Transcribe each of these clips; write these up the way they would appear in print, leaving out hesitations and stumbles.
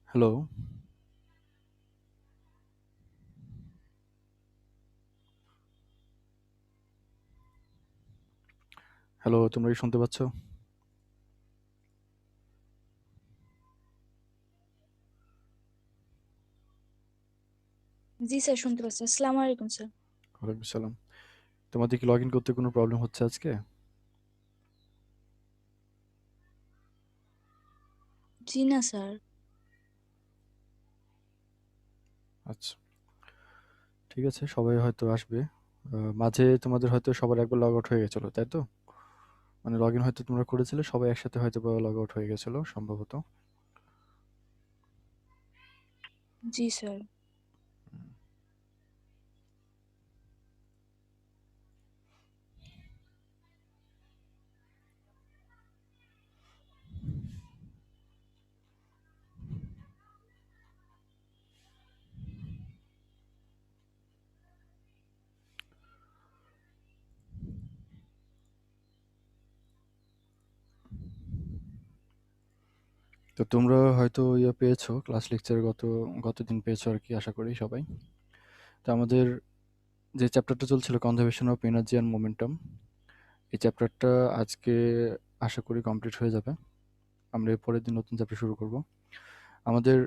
Hello, hello, তোমরা কি শুনতে পাচ্ছ? জি স্যার, শুনতে পাচ্ছি। আসসালামু আলাইকুম স্যার। ওয়ালাইকুম সালাম। তোমাদের কি লগ ইন করতে কোনো প্রবলেম হচ্ছে আজকে? জি না স্যার। আচ্ছা, ঠিক আছে, সবাই হয়তো আসবে। মাঝে তোমাদের হয়তো সবার একবার লগ আউট হয়ে গেছিল, তাই তো? মানে লগ ইন হয়তো তোমরা করেছিলে, সবাই একসাথে হয়তো বা লগ আউট হয়ে গেছিল সম্ভবত। জি স্যার। তো তোমরা হয়তো ইয়ে পেয়েছো, ক্লাস লেকচার গতদিন পেয়েছো আর কি, আশা করি সবাই। তো আমাদের যে চ্যাপ্টারটা চলছিল conservation of energy and momentum, এই চ্যাপ্টারটা আজকে আশা করি কমপ্লিট হয়ে যাবে। আমরা এর পরের দিন নতুন চ্যাপ্টার শুরু করব। আমাদের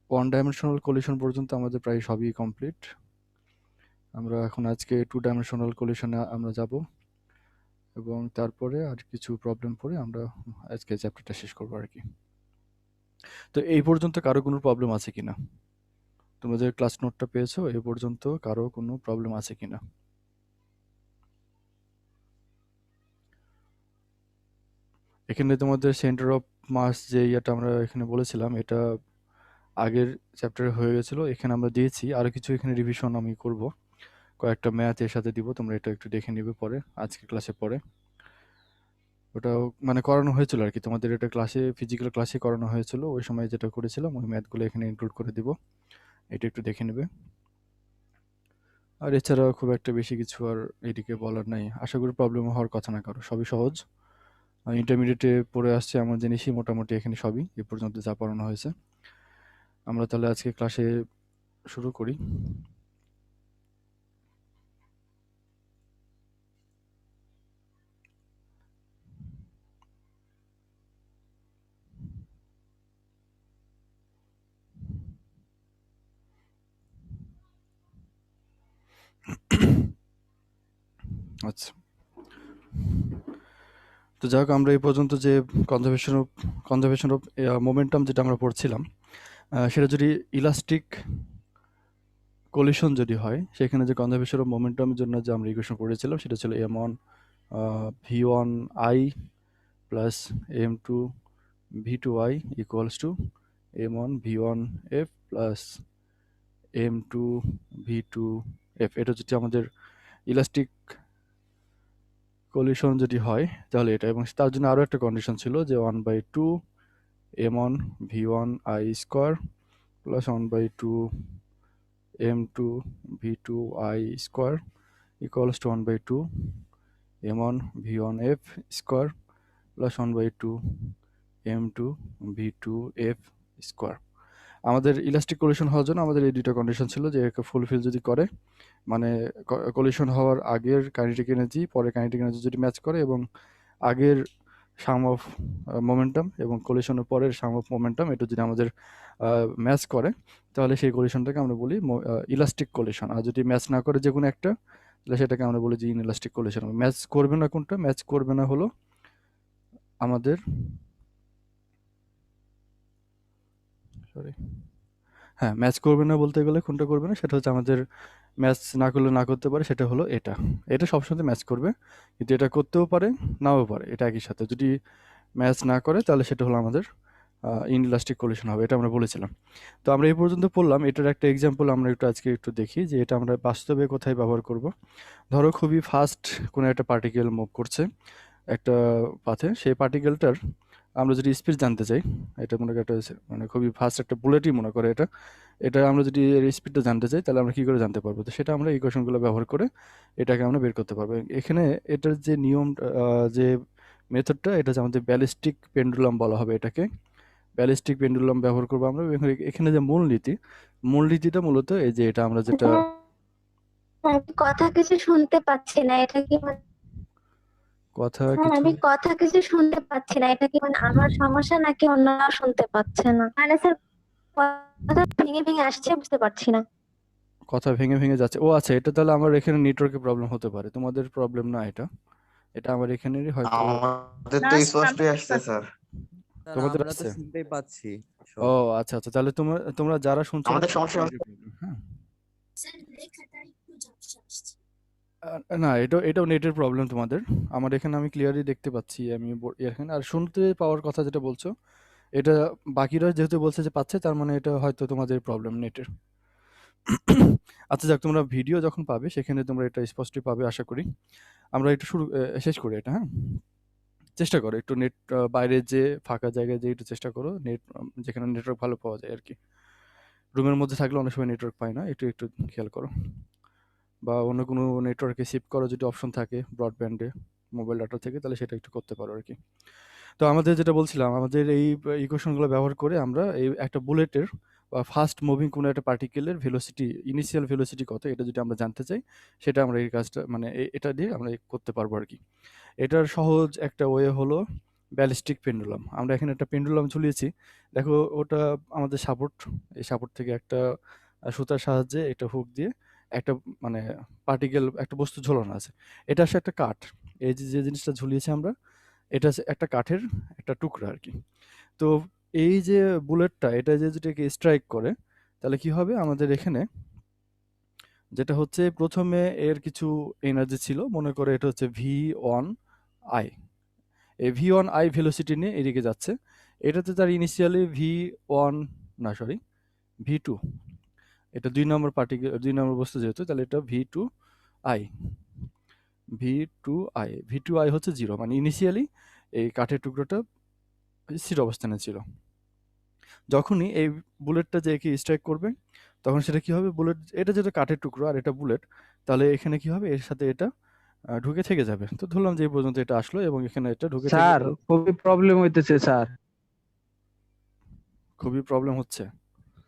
ওয়ান ডাইমেনশনাল কলিশন পর্যন্ত আমাদের প্রায় সবই কমপ্লিট। আমরা এখন আজকে টু ডাইমেনশনাল কলিশনে আমরা যাব, এবং তারপরে আর কিছু প্রবলেম পড়ে আমরা আজকে চ্যাপ্টারটা শেষ করবো আর কি। তো এই পর্যন্ত কারো কোনো প্রবলেম আছে কিনা? তোমাদের ক্লাস নোটটা পেয়েছো? এই পর্যন্ত কারো কোনো প্রবলেম আছে কিনা? এখানে তোমাদের সেন্টার অফ মাস যে ইয়েটা আমরা এখানে বলেছিলাম, এটা আগের চ্যাপ্টারে হয়ে গেছিলো, এখানে আমরা দিয়েছি। আরও কিছু এখানে রিভিশন আমি করব, কয়েকটা ম্যাথ এর সাথে দিব, তোমরা এটা একটু দেখে নিবে পরে, আজকে ক্লাসে পরে। ওটাও মানে করানো হয়েছিল আর কি, তোমাদের এটা ক্লাসে, ফিজিক্যাল ক্লাসে করানো হয়েছিল। ওই সময় যেটা করেছিলাম ওই ম্যাথগুলো এখানে ইনক্লুড করে দিব, এটা একটু দেখে নেবে। আর এছাড়া খুব একটা বেশি কিছু আর এদিকে বলার নাই। আশা করি প্রবলেম হওয়ার কথা না কারো, সবই সহজ। ইন্টারমিডিয়েটে পড়ে আসছে এমন জিনিসই মোটামুটি এখানে সবই এ পর্যন্ত যা পড়ানো হয়েছে। আমরা তাহলে আজকে ক্লাসে শুরু করি। আচ্ছা, তো যাই হোক, আমরা এই পর্যন্ত যে কনজারভেশন অফ মোমেন্টাম যেটা আমরা পড়ছিলাম, সেটা যদি ইলাস্টিক কলিশন যদি হয়, সেখানে যে কনজারভেশন অফ মোমেন্টামের জন্য যে আমরা ইকুয়েশন পড়েছিলাম সেটা ছিল m1 v1 i plus m2 v2 i equals to m1 v1 f plus m2 v2 f। এটা যদি আমাদের ইলাস্টিক কলিশন যদি হয় তাহলে এটা, এবং তার জন্য আরও একটা কন্ডিশন ছিল যে 1/2 m1 v1 i square plus 1/2 m2 v2 i square equals to 1/2 m1 v1 f square plus 1/2 m2 v2 f square. আমাদের ইলাস্টিক কলিশন হওয়ার জন্য আমাদের এই দুটো কন্ডিশন ছিল, যে একে ফুলফিল যদি করে, মানে কলিশন হওয়ার আগের কাইনেটিক এনার্জি পরে কাইনেটিক এনার্জি যদি ম্যাচ করে, এবং আগের সাম অফ মোমেন্টাম এবং কলিশনের পরের সাম অফ মোমেন্টাম এটা যদি আমাদের ম্যাচ করে, তাহলে সেই কলিশনটাকে আমরা বলি ইলাস্টিক কলিশন। আর যদি ম্যাচ না করে যে কোনো একটা, তাহলে সেটাকে আমরা বলি যে ইনইলাস্টিক কলিশন। ম্যাচ করবে না কোনটা? ম্যাচ করবে না হলো আমাদের, সরি, হ্যাঁ, ম্যাচ করবে না বলতে গেলে কোনটা করবে না, সেটা হচ্ছে আমাদের ম্যাচ না করলে না করতে পারে, সেটা হলো এটা। এটা সবসময় ম্যাচ করবে, কিন্তু এটা করতেও পারে, নাও পারে, এটা একই সাথে। যদি ম্যাচ না করে তাহলে সেটা হলো আমাদের ইনইলাস্টিক কলিশন হবে, এটা আমরা বলেছিলাম। তো আমরা এই পর্যন্ত পড়লাম। এটার একটা এক্সাম্পল আমরা আজকে একটু দেখি যে এটা আমরা বাস্তবে কোথায় ব্যবহার করব। ধরো খুবই ফাস্ট কোনো একটা পার্টিকেল মুভ করছে একটা পাথে, সেই পার্টিকেলটার আমরা যদি স্পিড জানতে চাই, এটা মনে করি একটা মানে খুবই ফাস্ট একটা বুলেটই মনে করে এটা, এটা আমরা যদি এর স্পিডটা জানতে চাই তাহলে আমরা কী করে জানতে পারবো? তো সেটা আমরা ইকুয়েশনগুলো ব্যবহার করে এটাকে আমরা বের করতে পারবো। এখানে এটার যে নিয়ম, যে মেথডটা, এটা হচ্ছে আমাদের ব্যালিস্টিক পেন্ডুলাম বলা হবে এটাকে, ব্যালিস্টিক পেন্ডুলাম ব্যবহার করবো আমরা। এখানে যে মূলনীতিটা মূলত এই যে এটা আমরা যেটা আমি কথা কিছু শুনতে পাচ্ছি না, এটা কি কথা স্যার কিছু আমি কথা কিছু শুনতে পাচ্ছি না, এটা কি আমার সমস্যা নাকি অন্যরা শুনতে পাচ্ছে না? স্যার কথা ভেঙে ভেঙে আসছে, বুঝতে পারছি না। কথা ভেঙে যাচ্ছে। ও আচ্ছা, এটা তাহলে আমার এখানে নেটওয়ার্কের প্রবলেম হতে পারে, তোমাদের প্রবলেম না এটা। এটা আমার এখানেরই হয়তো। আমাদের না তো স্যার, স্পষ্টই আসছে স্যার। স্যার তোমাদের আমরা তো আসছে? শুনতেই পাচ্ছি ও সব। আচ্ছা আচ্ছা, তাহলে তোমরা যারা শুনছো না আমাদের তাদের সমস্যা নেটের প্রবলেম। হ্যাঁ, না, এটাও নেটের প্রবলেম তোমাদের। আমার এখানে আমি ক্লিয়ারলি দেখতে পাচ্ছি, আমি এখানে আর শুনতে পাওয়ার কথা যেটা বলছো, এটা বাকিরা যেহেতু বলছে যে পাচ্ছে, তার মানে এটা হয়তো তোমাদের প্রবলেম নেটের। আচ্ছা যাক, তোমরা ভিডিও যখন পাবে সেখানে তোমরা এটা স্পষ্টই পাবে আশা করি। আমরা একটু শেষ করি এটা, হ্যাঁ? চেষ্টা করো একটু নেট, বাইরে যে ফাঁকা জায়গায় যেয়ে একটু চেষ্টা করো নেট, যেখানে নেটওয়ার্ক ভালো পাওয়া যায় আর কি। রুমের মধ্যে থাকলে অনেক সময় নেটওয়ার্ক পায় না, একটু একটু খেয়াল করো। বা অন্য কোনো নেটওয়ার্কে শিফট করার যদি অপশন থাকে ব্রডব্যান্ডে মোবাইল ডাটা থেকে, তাহলে সেটা একটু করতে পারো আর কি। তো আমাদের যেটা বলছিলাম, আমাদের এই ইকুয়েশনগুলো ব্যবহার করে আমরা এই একটা বুলেটের বা ফাস্ট মুভিং কোনো একটা পার্টিকেলের ভেলোসিটি, ইনিশিয়াল ভেলোসিটি কত, এটা যদি আমরা জানতে চাই, সেটা আমরা এই কাজটা মানে এটা দিয়ে আমরা করতে পারবো আর কি। এটার সহজ একটা ওয়ে হলো ব্যালিস্টিক পেন্ডুলাম। আমরা এখানে একটা পেন্ডুলাম ঝুলিয়েছি, দেখো ওটা আমাদের সাপোর্ট, এই সাপোর্ট থেকে একটা সুতার সাহায্যে একটা হুক দিয়ে একটা মানে পার্টিকেল, একটা বস্তু ঝোলানো আছে। এটা আসলে একটা কাঠ, এই যে যে জিনিসটা ঝুলিয়েছি আমরা, এটা হচ্ছে একটা কাঠের একটা টুকরা আর কি। তো এই যে বুলেটটা, এটা যে যেটাকে স্ট্রাইক করে, তাহলে কি হবে আমাদের এখানে, যেটা হচ্ছে প্রথমে এর কিছু এনার্জি ছিল, মনে করে এটা হচ্ছে v1i। এই v1i ভেলোসিটি নিয়ে এদিকে যাচ্ছে। এটাতে তার ইনিশিয়ালি v1, না সরি, v2, এটা 2 নম্বর পার্টিকেল, 2 নম্বর বস্তু যেহেতু, তাহলে এটা v2i, v2i হচ্ছে 0, মানে ইনিশিয়ালি এই কাঠের টুকরোটা স্থির অবস্থানে ছিল। যখনই এই বুলেটটা যে একে স্ট্রাইক করবে, তখন সেটা কি হবে, বুলেট, এটা যেটা কাঠের টুকরো আর এটা বুলেট, তাহলে এখানে কি হবে, এর সাথে এটা ঢুকে থেকে যাবে। তো ধরলাম যে এই পর্যন্ত এটা আসলো এবং এখানে এটা ঢুকে থেকে স্যার গেল। খুবই প্রবলেম হইতেছে স্যার। খুবই প্রবলেম হচ্ছে।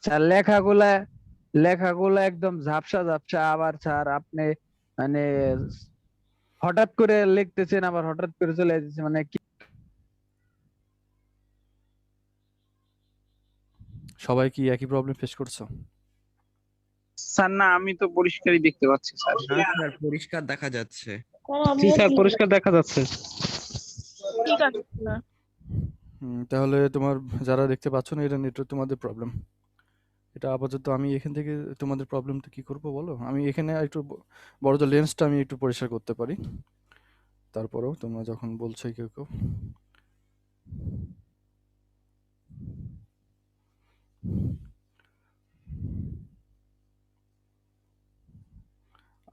স্যার লেখাগুলা একদম ঝাপসা ঝাপসা, আবার স্যার আপনি মানে হঠাৎ করে লিখতেছেন আবার হঠাৎ করে চলে যাচ্ছে, মানে কি? সবাই কি একই প্রবলেম ফেস করছো? স্যার না, আমি তো পরিষ্কারই দেখতে পাচ্ছি স্যার। না স্যার, পরিষ্কার দেখা যাচ্ছে। জি স্যার, পরিষ্কার দেখা যাচ্ছে। ঠিক আছে স্যার। তাহলে তোমার যারা দেখতে পাচ্ছ না, এটা নেটওয়ার্ক তোমাদের প্রবলেম। এটা আপাতত আমি এখান থেকে তোমাদের প্রবলেমটা কি করব বলো, আমি এখানে একটু বড় যে লেন্সটা আমি একটু পরিষ্কার করতে পারি, তারপরেও তোমরা যখন বলছো কেউ কেউ।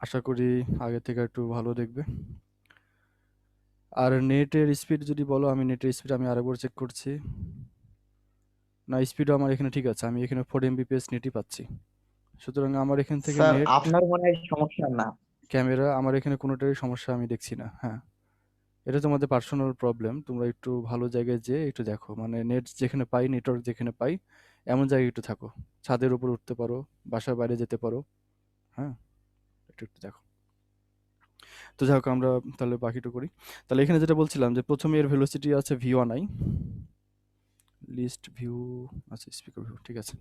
আশা করি আগে থেকে একটু ভালো দেখবে। আর নেটের স্পিড যদি বলো, আমি নেটের স্পিড আমি আরেকবার চেক করছি, না স্পিডও আমার এখানে ঠিক আছে, আমি এখানে 4 mbps নেটই পাচ্ছি। সুতরাং আমার এখান থেকে স্যার নেট, আপনার মনে হয় সমস্যা না। ক্যামেরা, আমার এখানে কোনোটারই সমস্যা আমি দেখছি না। হ্যাঁ, এটা তোমাদের পার্সোনাল প্রবলেম, তোমরা একটু ভালো জায়গায় যেয়ে একটু দেখো, মানে নেট যেখানে পাই, নেটওয়ার্ক যেখানে পাই, এমন জায়গায় একটু থাকো। ছাদের উপর উঠতে পারো, বাসার বাইরে যেতে পারো। হ্যাঁ, একটু একটু দেখো। তো যাই হোক, আমরা তাহলে বাকিটা করি। তাহলে এখানে যেটা বলছিলাম যে প্রথমে এর ভেলোসিটি আছে v1i, লিস্ট ভিউ, আচ্ছা স্পিকার ভিউ, ঠিক আছে।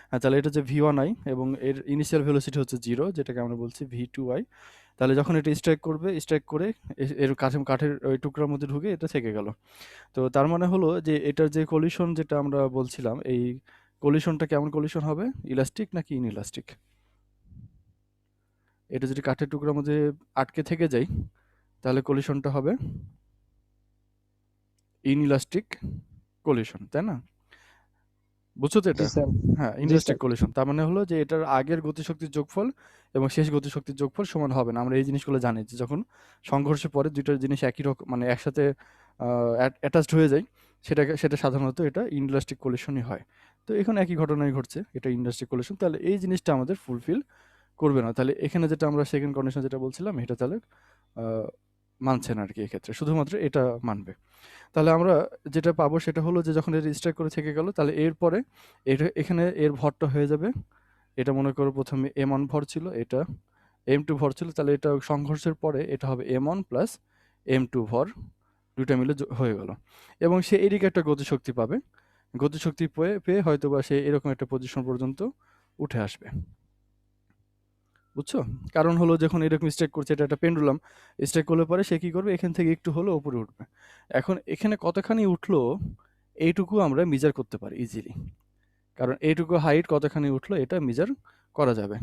হ্যাঁ, তাহলে এটা হচ্ছে v1i এবং এর ইনিশিয়াল ভেলোসিটি হচ্ছে 0, যেটাকে আমরা বলছি v2i। তাহলে যখন এটা স্ট্রাইক করবে, স্ট্রাইক করে এর কাঠের ওই টুকরার মধ্যে ঢুকে এটা থেকে গেল। তো তার মানে হলো যে এটার যে কলিশন যেটা আমরা বলছিলাম, এই কলিশনটা কেমন কলিশন হবে, ইলাস্টিক নাকি ইনইলাস্টিক? এটা যদি কাঠের টুকরার মধ্যে আটকে থেকে যায়, তাহলে কলিশনটা হবে ইনইলাস্টিক কলিশন, তাই না? বুঝছো তো জি এটা? স্যার। হ্যাঁ, জি ইনইলাস্টিক স্যার। কলিশন, তার মানে হলো যে এটার আগের গতিশক্তির যোগফল এবং শেষ গতিশক্তির যোগফল সমান হবে না। আমরা এই জিনিসগুলো জানি যে যখন সংঘর্ষের পরে দুইটা জিনিস একই রকম মানে একসাথে অ্যাটাচড হয়ে যায়, সেটা সাধারণত এটা ইনইলাস্টিক কলিশনই হয়। তো এখানে একই ঘটনাই ঘটছে, এটা ইনইলাস্টিক কলিশন, তাহলে এই জিনিসটা আমাদের ফুলফিল করবে না। তাহলে এখানে যেটা আমরা সেকেন্ড কন্ডিশন যেটা বলছিলাম, এটা তাহলে মানছে না আর কি এক্ষেত্রে, শুধুমাত্র এটা মানবে। তাহলে আমরা যেটা পাবো সেটা হলো যে যখন এটা স্ট্যাক করে থেকে গেল, তাহলে এরপরে এটা এখানে এর ভরটা হয়ে যাবে, এটা মনে করো প্রথমে m1 ভর ছিল, এটা m2 ভর ছিল, তাহলে এটা সংঘর্ষের পরে এটা হবে m1 প্লাস m2 ভর, দুইটা মিলে হয়ে গেল। এবং সে এদিকে একটা গতিশক্তি পাবে, গতিশক্তি পেয়ে পেয়ে হয়তো বা সে এরকম একটা পজিশন পর্যন্ত উঠে আসবে। বুঝছো? কারণ হলো যখন এরকম স্ট্রেক করছে, এটা একটা পেন্ডুলাম, স্ট্রেক করলে পরে সে কি করবে, এখান থেকে একটু হলো উপরে উঠবে। এখন এখানে কতখানি উঠলো এইটুকু আমরা মেজার করতে পারি ইজিলি, কারণ এইটুকু হাইট কতখানি উঠলো এটা মেজার করা যাবে।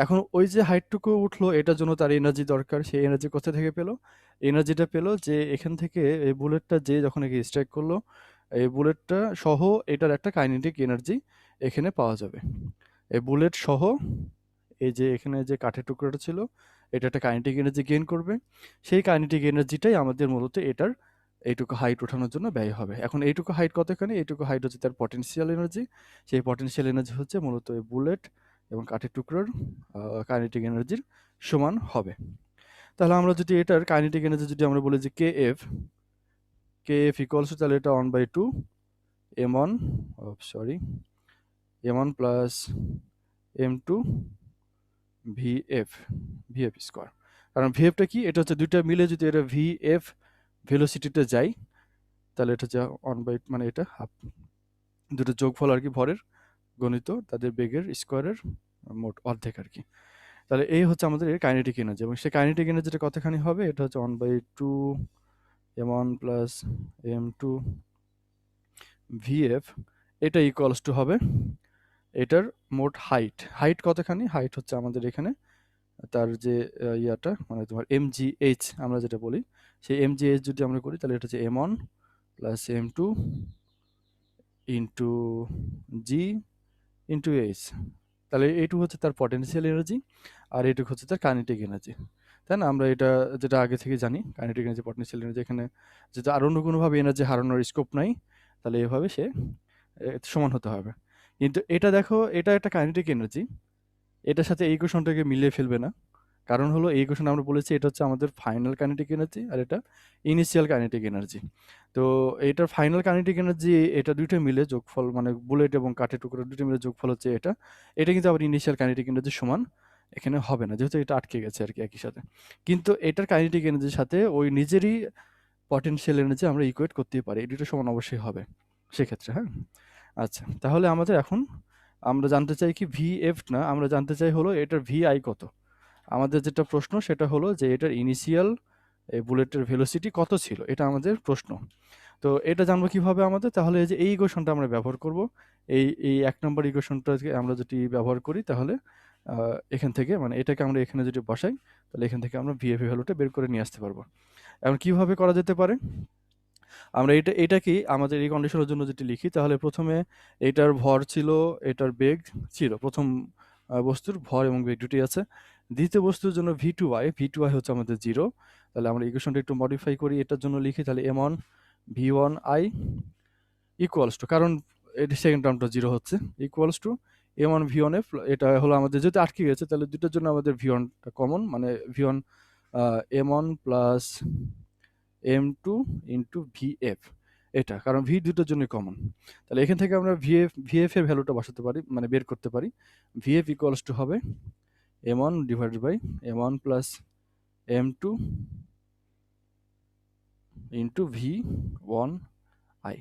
এখন ওই যে হাইটটুকু উঠলো এটার জন্য তার এনার্জি দরকার, সেই এনার্জি কোথা থেকে পেলো? এনার্জিটা পেলো যে এখান থেকে এই বুলেটটা যে যখন একে স্ট্রাইক করলো, এই বুলেটটা সহ এটার একটা কাইনেটিক এনার্জি এখানে পাওয়া যাবে। এই বুলেট সহ এই যে এখানে যে কাঠের টুকরোটা ছিল, এটা একটা কাইনেটিক এনার্জি গেইন করবে, সেই কাইনেটিক এনার্জিটাই আমাদের মূলত এটার এইটুকু হাইট ওঠানোর জন্য ব্যয় হবে। এখন এইটুকু হাইট কতখানি? এইটুকু হাইট হচ্ছে তার পটেনশিয়াল এনার্জি, সেই পটেনশিয়াল এনার্জি হচ্ছে মূলত এই বুলেট এবং কাঠের টুকরোর কাইনেটিক এনার্জির সমান হবে। তাহলে আমরা যদি এটার কাইনেটিক এনার্জি যদি আমরা বলি যে kf ইকুয়ালস, তাহলে এটা 1/2 m1 m1 plus m2 vf square. কারণ vfটা কি? এটা হচ্ছে দুইটা মিলে যদি এটা vf ভেলোসিটিতে যায়, তাহলে এটা যা 1/, মানে এটা হাফ, দুটো যোগফল আর কি, ভরের গণিত তাদের বেগের স্কোয়ারের মোট অর্ধেক আর কি। তাহলে এই হচ্ছে আমাদের এর কাইনেটিক এনার্জি, এবং সেই কাইনেটিক এনার্জিটা কতখানি হবে? এটা হচ্ছে 1/2 m1 প্লাস m2 vf, এটা ইকুয়ালস টু হবে এটার মোট হাইট কতখানি? হাইট হচ্ছে আমাদের এখানে তার যে ইয়াটা, মানে তোমার mgh আমরা যেটা বলি, সেই mgh যদি আমরা করি তাহলে এটা হচ্ছে m1 plus m2 into g into h। তাহলে এইটুকু হচ্ছে তার পটেনশিয়াল এনার্জি, আর এইটুকু হচ্ছে তার কাইনেটিক এনার্জি, তাই না? আমরা এটা যেটা আগে থেকে জানি, কাইনেটিক এনার্জি, পটেনশিয়াল এনার্জি, এখানে যেটা আর অন্য কোনোভাবে এনার্জি হারানোর স্কোপ নাই, তাহলে এভাবে সে সমান হতে হবে। কিন্তু এটা দেখো, এটা একটা কাইনেটিক এনার্জি, এটার সাথে এই ইকুয়েশনটাকে মিলিয়ে ফেলবে না। কারণ হলো এই ইকুয়েশন আমরা বলেছি এটা হচ্ছে আমাদের ফাইনাল কাইনেটিক এনার্জি, আর এটা ইনিশিয়াল কাইনেটিক এনার্জি। তো এটার ফাইনাল কাইনেটিক এনার্জি, এটা দুইটা মিলে যোগফল, মানে বুলেট এবং কাঠের টুকরো দুটো মিলে যোগফল হচ্ছে এটা। এটা কিন্তু আবার ইনিশিয়াল কাইনেটিক এনার্জি সমান এখানে হবে না, যেহেতু এটা আটকে গেছে আর কি একই সাথে। কিন্তু এটার কাইনেটিক এনার্জির সাথে ওই নিজেরই পটেনশিয়াল এনার্জি আমরা ইকুয়েট করতেই পারি, এই দুটো সমান অবশ্যই হবে সেক্ষেত্রে। হ্যাঁ, আচ্ছা, তাহলে আমাদের এখন আমরা জানতে চাই কি vf না, আমরা জানতে চাই হলো এটার vi কত। আমাদের যেটা প্রশ্ন সেটা হলো যে এটার ইনিশিয়াল বুলেটের ভেলোসিটি কত ছিল, এটা আমাদের প্রশ্ন। তো এটা জানবো কিভাবে আমাদের? তাহলে এই যে এই ইকুয়েশনটা আমরা ব্যবহার করব, এই 1 নম্বর ইকুয়েশনটাকে আমরা যদি ব্যবহার করি, তাহলে এখান থেকে, মানে এটাকে আমরা এখানে যদি বসাই, তাহলে এখান থেকে আমরা vf ভ্যালুটা বের করে নিয়ে আসতে পারবো। এখন কিভাবে করা যেতে পারে? আমরা এটাকে আমাদের এই কন্ডিশনের জন্য যদি লিখি, তাহলে প্রথমে এটার ভর ছিল, এটার বেগ ছিল, প্রথম বস্তুর ভর এবং বেগ দুটি আছে। দ্বিতীয় বস্তুর জন্য v2i হচ্ছে আমাদের 0। তাহলে আমরা ইকুয়েশনটা একটু মডিফাই করি, এটার জন্য লিখি তাহলে m1 v1i ইকুয়ালস টু, কারণ এটা সেকেন্ড টার্মটা 0 হচ্ছে, ইকুয়ালস টু m1 v1f। এটা হলো আমাদের যেহেতু আটকে গেছে, তাহলে দুটোর জন্য আমাদের v1টা কমন, মানে v1 m1 plus m2 into vf, এটা কারণ v দুটোর জন্য কমন। তাহলে এখান থেকে আমরা vf এর ভ্যালুটা বসাতে পারি, মানে বের করতে পারি। vf ইকুয়ালস টু হবে m1 divided by m1 plus m2 into v1i।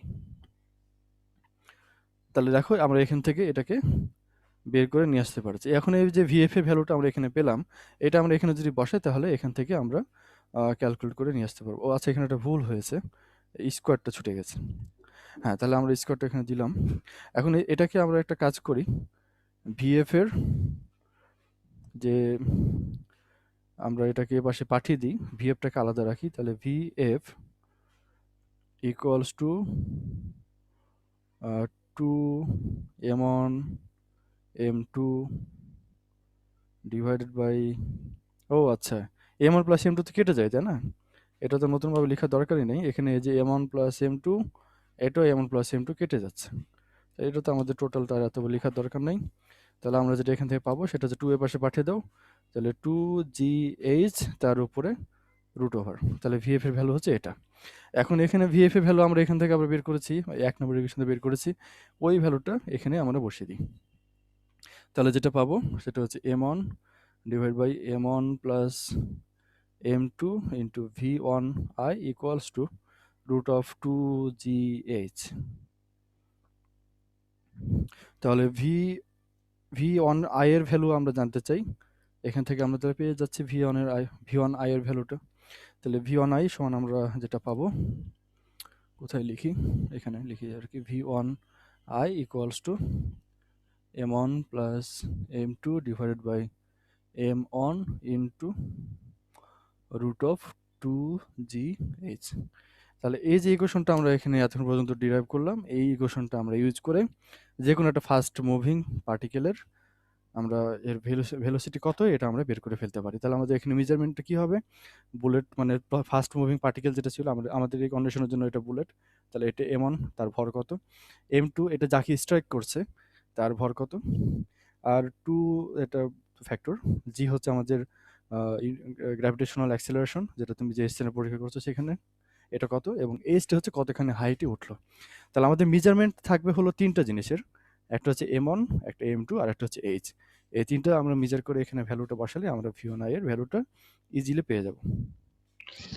তাহলে দেখো আমরা এখান থেকে এটাকে বের করে নিয়ে আসতে পারছি। এখন এই যে vf এর ভ্যালুটা আমরা এখানে পেলাম, এটা আমরা এখানে যদি বসাই, তাহলে এখান থেকে আমরা ক্যালকুলেট করে নিয়ে আসতে পারবো। ও আচ্ছা, এখানে একটা ভুল হয়েছে, স্কোয়ারটা ছুটে গেছে। হ্যাঁ, তাহলে আমরা স্কোয়ারটা এখানে দিলাম। এখন এটাকে আমরা একটা কাজ করি, vf এর যে আমরা এটাকে এ পাশে পাঠিয়ে দিই, vfটাকে আলাদা রাখি, তাহলে vf equals to 2m1 m2 divided by, ও আচ্ছা, m1 প্লাস m2 তো কেটে যায়, তাই না? এটা তো নতুনভাবে লেখার দরকারই নেই, এখানে এই যে m1 প্লাস m2, এটাও m1 প্লাস m2 কেটে যাচ্ছে, এটা তো আমাদের টোটালটা এত লেখার দরকার নেই। তাহলে আমরা যেটা এখান থেকে পাবো সেটা হচ্ছে 2 এর পাশে পাঠিয়ে দাও, তাহলে 2gh তার উপরে রুট ওভার, তাহলে ভিএফ এর ভ্যালু হচ্ছে এটা। এখন এখানে ভিএফ এর ভ্যালু আমরা এখান থেকে আবার বের করেছি, 1 নম্বর ইকুয়েশন বের করেছি, ওই ভ্যালুটা এখানে আমরা বসিয়ে দিই। তাহলে যেটা পাবো সেটা হচ্ছে m1 divide by m1 plus m2 into v1i equals to root of 2gh। তাহলে v1i এর ভ্যালু আমরা জানতে চাই, এখান থেকে আমরা তাহলে পেয়ে যাচ্ছি v1i এর ভ্যালুটা। তাহলে v1i সমান আমরা যেটা পাবো, কোথায় লিখি, এখানে লিখি আর কি, v1i equals to m1 plus m2 divided by m1 into root of 2gh। তাহলে এই যে ইকুয়েশনটা আমরা এখানে এতক্ষণ পর্যন্ত ডিরাইভ করলাম, এই ইকুয়েশনটা আমরা ইউজ করে যে কোনো একটা ফাস্ট মুভিং পার্টিকেলের আমরা এর ভেলোসিটি কত এটা আমরা বের করে ফেলতে পারি। তাহলে আমাদের এখানে মেজারমেন্টটা কি হবে, বুলেট মানে ফাস্ট মুভিং পার্টিকেল যেটা ছিল আমাদের এই কন্ডিশনের জন্য এটা বুলেট, তাহলে এটা m1 তার ভর কত, m2 এটা যাকে স্ট্রাইক করছে তার ভর কত, আর 2 এটা ফ্যাক্টর, জি হচ্ছে আমাদের গ্র্যাভিটেশনাল অ্যাক্সেলারেশন যেটা তুমি যে স্টেনে পরীক্ষা করছো সেখানে এটা কত, এবং এইচটা হচ্ছে কতখানি হাইটে উঠলো। তাহলে আমাদের মেজারমেন্ট থাকবে হলো তিনটা জিনিসের, একটা হচ্ছে m1, একটা m2 আর একটা হচ্ছে h। এই তিনটা আমরা মেজার করে এখানে ভ্যালুটা বসালে আমরা v1i এর ভ্যালুটা ইজিলি পেয়ে যাব।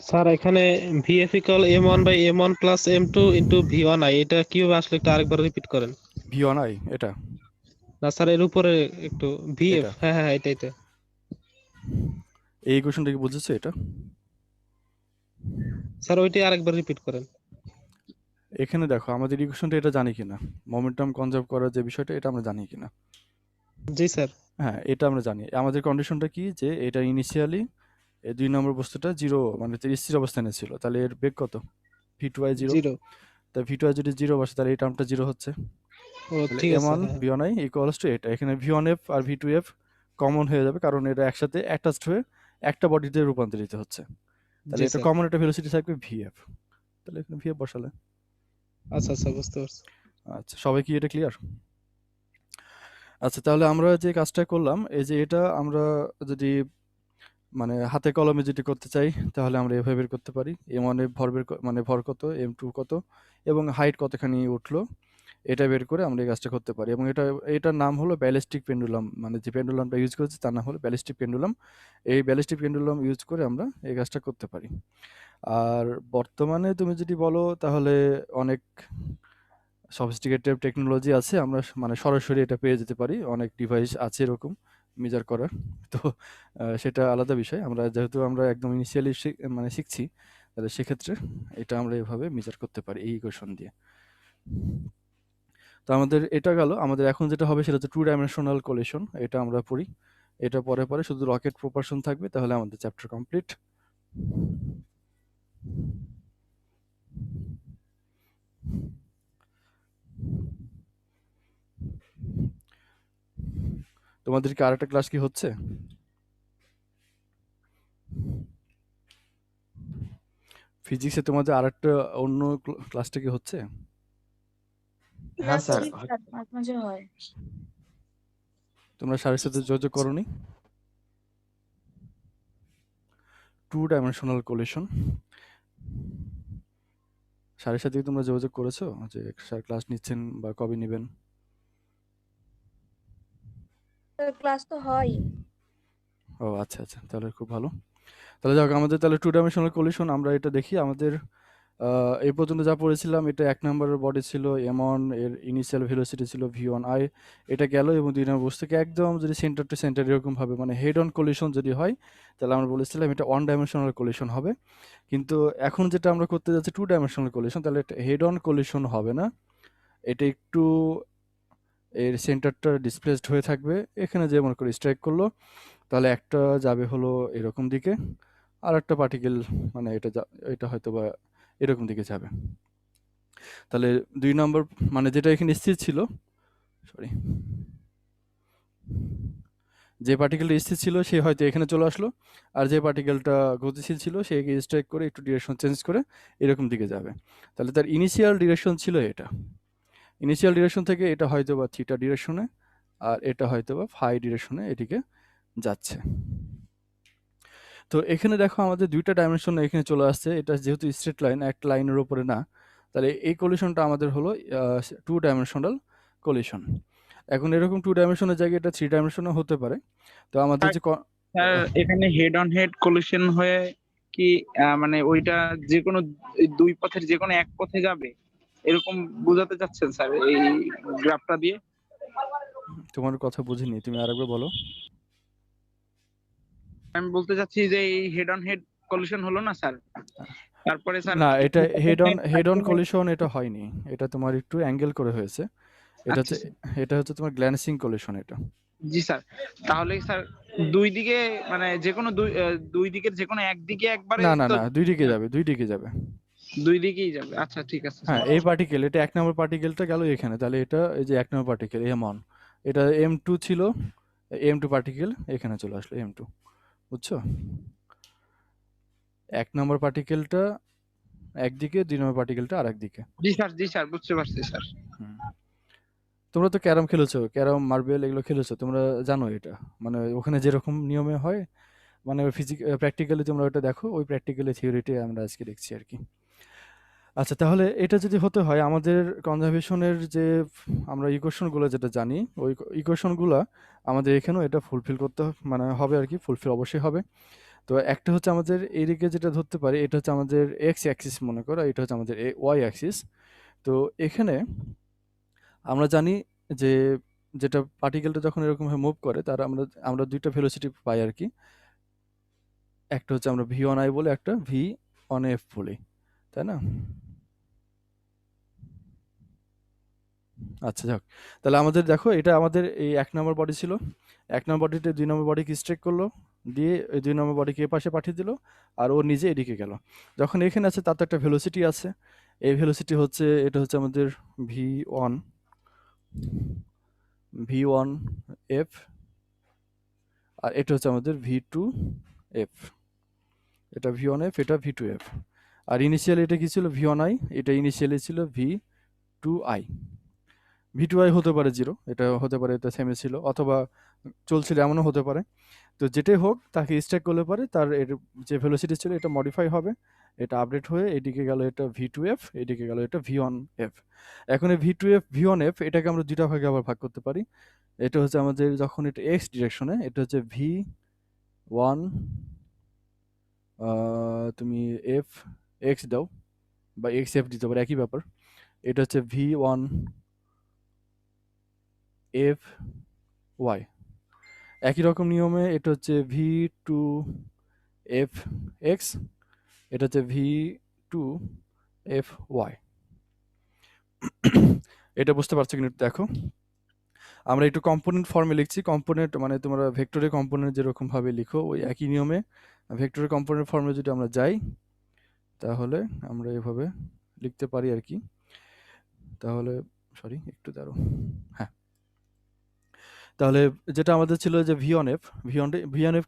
স্যার এখানে VF equal m1 by m1 plus m2 into v1i, এটা কিভাবে আসলে একটু আরেকবার রিপিট করেন। v1i এটা না স্যার এর উপরে একটু ভিএফ, এটা। হ্যাঁ হ্যাঁ এটা এই ইকুয়েশনটা কি বুঝেছো এটা? স্যার ওইটাই আরেকবার রিপিট করেন। এখানে দেখো আমাদের ইকুয়েশনটা এটা জানি কিনা, মোমেন্টাম কনজার্ভ করার যে বিষয়টা এটা আমরা জানি কিনা। জি স্যার। হ্যাঁ এটা আমরা জানি। আমাদের কন্ডিশনটা কি, যে এটা ইনিশিয়ালি এই 2 নম্বর বস্তুটা 0 মানে স্থির অবস্থানে ছিল, তাহলে এর বেগ কত, v2i 0। জিরো। তাই v2i যদি 0 বসে তাহলে এই টার্মটা 0 হচ্ছে। ও তাহলে ঠিক আছে m1 হ্যাঁ। v1i ইকুয়ালস টু এটা, এখানে v1f আর v2f কমন হয়ে যাবে কারণ এটা একসাথে অ্যাটাচড হয়ে একটা বডিতে রূপান্তরিত হচ্ছে, তাহলে জি এটা স্যার। কমন একটা ভেলোসিটি থাকবে vf, তাহলে এখানে vf বসালে। আচ্ছা আচ্ছা বুঝতে পারছি। আচ্ছা সবাই কি এটা ক্লিয়ার? আচ্ছা তাহলে আমরা যে কাজটা করলাম, এই যে এটা আমরা যদি মানে হাতে কলমে যেটি করতে চাই তাহলে আমরা এভাবে বের করতে পারি, m1 এর মানে ভর কত, m2 কত এবং হাইট কতখানি উঠলো এটা বের করে আমরা এই কাজটা করতে পারি। এবং এটার নাম হলো ব্যালিস্টিক পেন্ডুলাম, মানে যে পেন্ডুলামটা ইউজ করেছি তার নাম হলো ব্যালিস্টিক পেন্ডুলাম। এই ব্যালিস্টিক পেন্ডুলাম ইউজ করে আমরা এই কাজটা করতে পারি। আর বর্তমানে তুমি যদি বলো তাহলে অনেক সফিস্টিকেটেড টেকনোলজি আছে, আমরা মানে সরাসরি এটা পেয়ে যেতে পারি, অনেক ডিভাইস আছে এরকম মেজার করার। তো সেটা আলাদা বিষয়, আমরা যেহেতু আমরা একদম ইনিশিয়ালি মানে শিখছি, তাহলে সেক্ষেত্রে এটা আমরা এভাবে মেজার করতে পারি এই ইকুয়েশন দিয়ে। তো আমাদের এটা গেল, আমাদের এখন যেটা হবে সেটা হচ্ছে 2 ডাইমেনশনাল কোলিশন, এটা আমরা পড়ি, এটা পরে শুধু রকেট প্রপালশন থাকবে, তাহলে আমাদের চ্যাপ্টার কমপ্লিট। তোমাদের কি আরেকটা ক্লাস কি হচ্ছে? ফিজিক্সে তোমাদের আরেকটা অন্য ক্লাসটা কি হচ্ছে? হ্যাঁ স্যার। মাঝে মাঝে হয়। তোমরা স্যারের সাথে যোগাযোগ করোনি? 2 ডাইমেনশনাল কোলিশন স্যারের সাথে কি তোমরা যোগাযোগ করেছো যে স্যার ক্লাস নিচ্ছেন বা কবে নেবেন? ক্লাস তো হয়। ও আচ্ছা আচ্ছা, তাহলে খুব ভালো। তাহলে যাক আমাদের তাহলে 2 ডাইমেনশনাল কোলিশন আমরা এটা দেখি। আমাদের এই পর্যন্ত যা পড়েছিলাম, এটা 1 নম্বরের বডি ছিল m1, এর ইনিশিয়াল ভেলোসিটি ছিল v1i, এটা গেল। এবং 2 নম্বর বস্তুকে একদম যদি সেন্টার টু সেন্টার এরকম ভাবে মানে হেড অন কোলিশন যদি হয় তাহলে আমরা বলেছিলাম এটা 1 ডাইমেনশনাল কোলিশন হবে। কিন্তু এখন যেটা আমরা করতে যাচ্ছি 2 ডাইমেনশনাল কোলিশন, তাহলে এটা হেড অন কোলিশন হবে না, এটা একটু এর সেন্টারটা ডিসপ্লেসড হয়ে থাকবে। এখানে যে মনে করে স্ট্রাইক করলো তাহলে একটা যাবে হলো এরকম দিকে, আর একটা পার্টিকেল মানে এটা হয়তো বা এরকম দিকে যাবে। তাহলে 2 নম্বর মানে যেটা এখানে স্থির ছিল, সরি, যে পার্টিকেলটা স্থির ছিল সে হয়তো এখানে চলে আসলো, আর যে পার্টিকেলটা গতিশীল ছিল সে এগিয়ে স্ট্রাইক করে একটু ডিরেকশন চেঞ্জ করে এরকম দিকে যাবে। তাহলে তার ইনিশিয়াল ডিরেকশন ছিল এটা, ইনিশিয়াল ডিরেকশন থেকে এটা হয়তো বা থিটা ডিরেকশনে আর এটা হয়তো বা ফাই ডিরেকশনে এদিকে যাচ্ছে। তো এখানে দেখো আমাদের দুইটা ডাইমেনশন এখানে চলে আসছে, এটা যেহেতু স্ট্রেট লাইন, একটা লাইনের উপরে না, তাহলে এই কলিশনটা আমাদের হলো 2 ডাইমেনশনাল কলিশন। এখন এরকম 2 ডাইমেনশনের জায়গায় এটা 3 ডাইমেনশনও হতে পারে। তো আমাদের যে স্যার এখানে হেড অন হেড কলিশন হয়ে কি মানে ওইটা যে কোনো দুই পথের যে কোনো এক পথে যাবে এরকম বোঝাতে চাচ্ছেন স্যার এই গ্রাফটা দিয়ে? তোমার কথা বুঝিনি, তুমি আরেকবার বলো। আমি বলতে চাচ্ছি যে এই হেড অন হেড কলিশন হলো না স্যার, তারপরে স্যার না, এটা হেড অন কলিশন এটা হয়নি, এটা তোমার একটু অ্যাঙ্গেল করে হয়েছে। আচ্ছা এটা হচ্ছে তোমার গ্ল্যান্সিং কলিশন এটা। জি স্যার, তাহলে স্যার দুই দিকে মানে যে কোনো দুই দিকের যে কোনো একদিকে একবারে না না তো না, দুই দিকে যাবে, দুই দিকে যাবে। দুই দিকেই যাবে। আচ্ছা ঠিক আছে হ্যাঁ, স্যার। এই পার্টিকেল, এটা 1 নম্বর পার্টিকেলটা গেল এখানে, তাহলে এটা এই যে 1 নম্বর পার্টিকেল M1, এটা M2 ছিল, M2 পার্টিকেল এখানে চলে আসলো M2, বুঝছো? 1 নম্বর পার্টিকেলটা একদিকে, 2 নম্বর পার্টিকেলটা আরেকদিকে। জি স্যার বুঝতে পারছি স্যার। হুম। তোমরা তো ক্যারাম খেলেছো, ক্যারাম, মার্বেল এগুলো খেলেছো, তোমরা জানো এটা, মানে ওখানে যেরকম নিয়মে হয়, মানে প্র্যাকটিক্যালি তোমরা ওটা দেখো, ওই প্র্যাকটিক্যালি থিওরিটি আমরা আজকে দেখছি আর কি। আচ্ছা, তাহলে এটা যদি হতে হয় আমাদের কনজারভেশনের যে আমরা ইকুয়েশনগুলো যেটা জানি, ওই ইকুয়েশনগুলো আমাদের এখানেও এটা ফুলফিল করতে মানে হবে আর কি, ফুলফিল অবশ্যই হবে। তো একটা হচ্ছে আমাদের এইদিকে যেটা ধরতে পারি, এটা হচ্ছে আমাদের এক্স অ্যাক্সিস মনে করো, এটা হচ্ছে আমাদের ওয়াই অ্যাক্সিস। তো এখানে আমরা জানি যে যেটা পার্টিকেলটা যখন এরকমভাবে মুভ করে, তার আমরা দুইটা ভেলোসিটি পাই আর কি। একটা হচ্ছে আমরা v1i বলে, একটা v1f বলি, তাই না? আচ্ছা, যাক, তাহলে আমাদের দেখো, এটা আমাদের এই 1 নম্বর বডি ছিল, 1 নম্বর বডিতে 2 নম্বর বডিকে স্ট্রেক করলো, দিয়ে এই 2 নম্বর বডিকে এপাশে পাঠিয়ে দিল, আর ও নিজে এদিকে গেল। যখন এখানে আছে তার তো একটা ভেলোসিটি আছে, এই ভেলোসিটি হচ্ছে, এটা হচ্ছে আমাদের v1f, আর এটা হচ্ছে আমাদের v2f, এটা v1f, এটা v2f। আর ইনিশিয়ালি এটা কি ছিল, v1i, এটা ইনিশিয়ালি ছিল v2i। v2i হতে পারে 0, এটা হতে পারে এটা থেমে ছিল, অথবা চলছিল, এমনও হতে পারে। তো যেটাই হোক, তাকে স্ট্যাক করলে পারে তার এর যে ভেলোসিটি ছিল এটা মডিফাই হবে, এটা আপডেট হয়ে এদিকে গেল এটা v2f, এদিকে গেল এটা v1f। এখন এই v2f v1f এটাকে আমরা দুইটা ভাগে আবার ভাগ করতে পারি। এটা হচ্ছে আমাদের যখন এটা x ডিরেকশনে, এটা হচ্ছে v1, তুমি f x দাও বা xf দিতে পারো, একই ব্যাপার। এটা হচ্ছে v1 f y, একই রকম নিয়মে এটা হচ্ছে v2 f x, এটা হচ্ছে v2 f y। এটা বুঝতে পারছো কিনা একটু দেখো। আমরা একটু কম্পোনেন্ট ফর্মে লিখছি, কম্পোনেন্ট মানে তোমরা ভেক্টরের কম্পোনেন্ট যেরকম ভাবে লিখো, ওই একই নিয়মে ভেক্টরের কম্পোনেন্ট ফর্মে যদি আমরা যাই, তাহলে আমরা এভাবে লিখতে পারি আর কি। তাহলে সরি, একটু দাঁড়ো, হ্যাঁ, তাহলে যেটা আমাদের ছিল যে v1f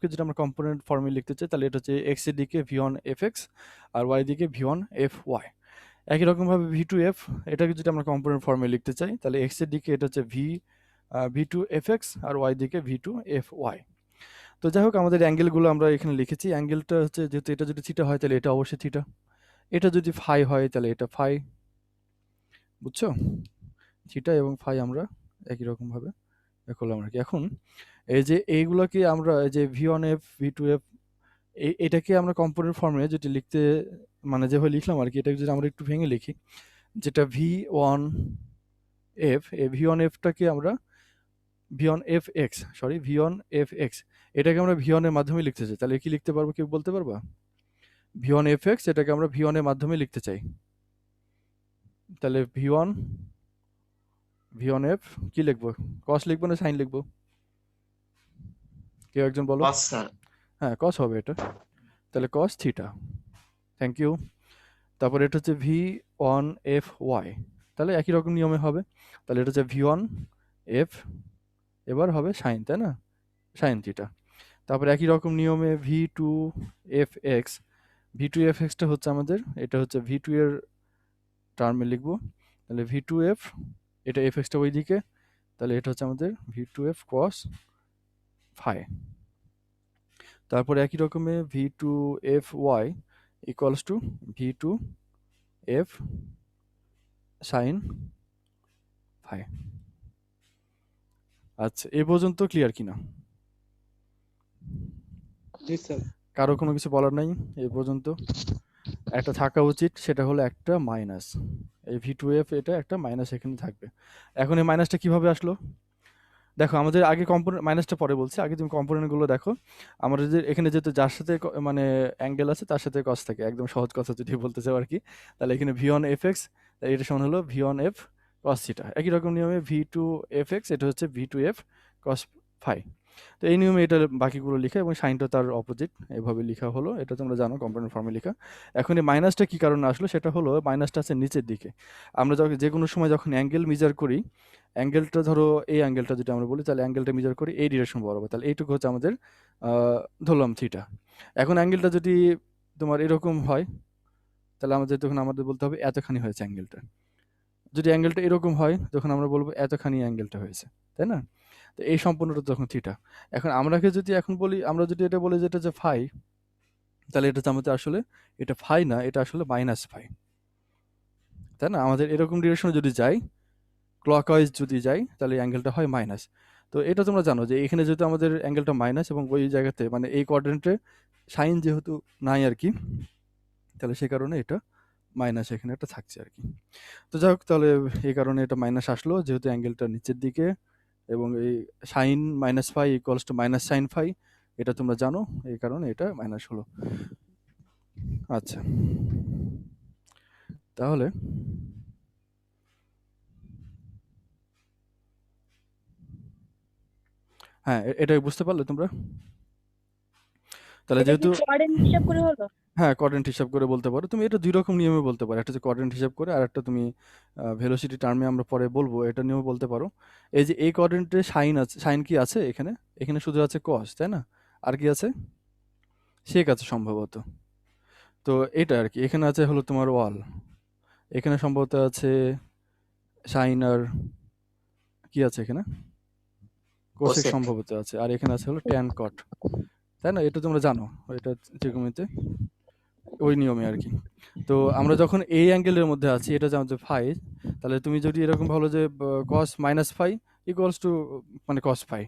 কে যেটা আমরা কম্পোনেন্ট ফর্মে লিখতে চাই, তাহলে এটা হচ্ছে x এর দিকে v1fx আর y দিকে v1fy। একই রকম ভাবে v2f, এটাকে যদি আমরা কম্পোনেন্ট ফর্মে লিখতে চাই, তাহলে x এর দিকে এটা হচ্ছে v2fx আর y দিকে v2fy। তো যাই হোক, আমাদের অ্যাঙ্গেলগুলো আমরা এখানে লিখেছি। অ্যাঙ্গেলটা হচ্ছে, যেহেতু এটা যদি থিটা হয় তাহলে এটা অবশ্যই থিটা, এটা যদি ফাই হয় তাহলে এটা ফাই, বুঝছো? থিটা এবং ফাই আমরা একই রকম ভাবে করলাম আর কি। এখন এই যে এইগুলোকে আমরা, এই যে v1f v2f, এটাকে আমরা কম্পোনেন্ট ফর্মে যদি লিখতে, মানে যেভাবে লিখলাম আর কি, এটাকে যদি আমরা একটু ভেঙে লিখি, যেটা v1f, এই v1fটাকে আমরা v1fx, এটাকে আমরা v1 এর মাধ্যমে লিখতে চাই, তাহলে কি লিখতে পারবো, কেউ বলতে পারবা? v1fx, এটাকে আমরা v1 এর মাধ্যমে লিখতে চাই, তাহলে v1f কি লিখবো, কস লিখবো না সাইন লিখবো, কেউ একজন বলো। কস স্যার। হ্যাঁ, কস হবে এটা, তাহলে কস থিটা, থ্যাংক ইউ। তারপর এটা হচ্ছে v1fy, তাহলে একই রকম নিয়মে হবে, তাহলে এটা হচ্ছে v1f, এবার হবে সাইন, তাই না, সাইন থিটা। তারপর একই রকম নিয়মে v2fxটা হচ্ছে আমাদের, এটা হচ্ছে v2 এর টার্মে লিখবো, তাহলে v2f, এটা fxটা ওই দিকে, তাহলে এটা হচ্ছে আমাদের v2f cos phi। তারপরে একই রকমে V two F Y equals to V two F sine phi. আচ্ছা, এ পর্যন্ত ক্লিয়ার কিনা? জি স্যার। কারো কোনো কিছু বলার নাই এ পর্যন্ত? একটা থাকা উচিত, সেটা হলো একটা মাইনাস। এই ভি টু এফ এটা একটা মাইনাস এখানে থাকবে। এখন এই মাইনাসটা কিভাবে আসলো? দেখো আমাদের আগে কম্পোনেন্ট, মাইনাসটা পরে বলছি, আগে তুমি কম্পোনেন্টগুলো দেখো। আমাদের যে এখানে যেহেতু যার সাথে মানে অ্যাঙ্গেল আছে তার সাথে কস থাকে, একদম সহজ কথা যদি বলতে চাও আর কি। তাহলে এখানে ভি অন এফ এক্স, এটা সমান হলো V on F cos theta. একই রকম নিয়মে ভি টু এফ এক্স, এটা হচ্ছে V two F cos phi. তো এই নিয়মে এটা বাকিগুলো লেখা, এবং সাইনটা তার অপোজিট এভাবে লেখা হলো, এটা তোমরা জানো কম্পোনেন্ট ফর্মে লেখা। এখন এই মাইনাসটা কি কারণে আসলো, সেটা হলো মাইনাসটা আছে নিচের দিকে। আমরা যখন যে কোনো সময় যখন অ্যাঙ্গেল মেজার করি, অ্যাঙ্গেলটা ধরো এই অ্যাঙ্গেলটা যদি আমরা বলি, তাহলে অ্যাঙ্গেলটা মেজার করি এই ডিরেকশন বরাবর, তাহলে এইটুকু হচ্ছে আমাদের ধরলাম থিটা। এখন অ্যাঙ্গেলটা যদি তোমার এরকম হয়, তাহলে আমাদের বলতে হবে এতখানি হয়েছে অ্যাঙ্গেলটা। যদি অ্যাঙ্গেলটা এরকম হয়, তখন আমরা বলবো এতখানি অ্যাঙ্গেলটা হয়েছে, তাই না? তো এই সম্পূর্ণটা তখন থিটা। এখন আমরা যদি এটা বলি যে এটা যে ফাই, তাহলে এটা আমাদের আসলে এটা ফাই না, এটা আসলে মাইনাস ফাই, তাই না? আমাদের এরকম ডিরেকশনে যদি যাই, ক্লকওয়াইজ যদি যাই, তাহলে অ্যাঙ্গেলটা হয় মাইনাস। তো এটা তোমরা জানো যে এখানে যেহেতু আমাদের অ্যাঙ্গেলটা মাইনাস, এবং ওই জায়গাতে মানে এই কোয়াড্রেন্টে সাইন যেহেতু নাই আর কি, তাহলে সে কারণে এটা মাইনাস এখানে একটা থাকছে আর কি। তো যাই হোক, তাহলে এই কারণে এটা মাইনাস আসলো যেহেতু অ্যাঙ্গেলটা নিচের দিকে, এবং এই sine minus phi equals to minus sine phi, এটা তোমরা জানো, এই কারণে এটা মাইনাস হলো। আচ্ছা, তাহলে হ্যাঁ, এটা বুঝতে পারলে তোমরা? তাহলে এটা কি যেহেতু কোয়াড্রেন্ট হিসাব করে হলো? হ্যাঁ, কোয়াড্রেন্ট হিসাব করে বলতে পারো তুমি। এটা ২ রকম নিয়মে বলতে পারো। একটা হচ্ছে কোয়াড্রেন্ট হিসাব করে, আর একটা তুমি ভেলোসিটি টার্মে আমরা পরে বলবো, এটা নিয়েও বলতে পারো। এই যে এই কোয়াড্রেন্টে সাইন আছে, সাইন কি আছে এখানে? এখানে শুধু আছে কস, তাই না? আর কি আছে? সেক আছে সম্ভবত। তো এটা আর কি। এখানে আছে হলো তোমার ওয়াল। এখানে সম্ভবত আছে সাইন, আর কি আছে এখানে? Cosec cosec. সম্ভবত আছে। আর এখানে আছে হলো ট্যান কট, তাই না? এটা তোমরা জানো, এটা ত্রিকোণমিতিতে ওই নিয়মে আর কি। তো আমরা যখন এই অ্যাঙ্গেলের মধ্যে আছি, এটা যে ফাই, তাহলে তুমি যদি এরকম ভালো যে cos minus phi equals to মানে কস ফাই,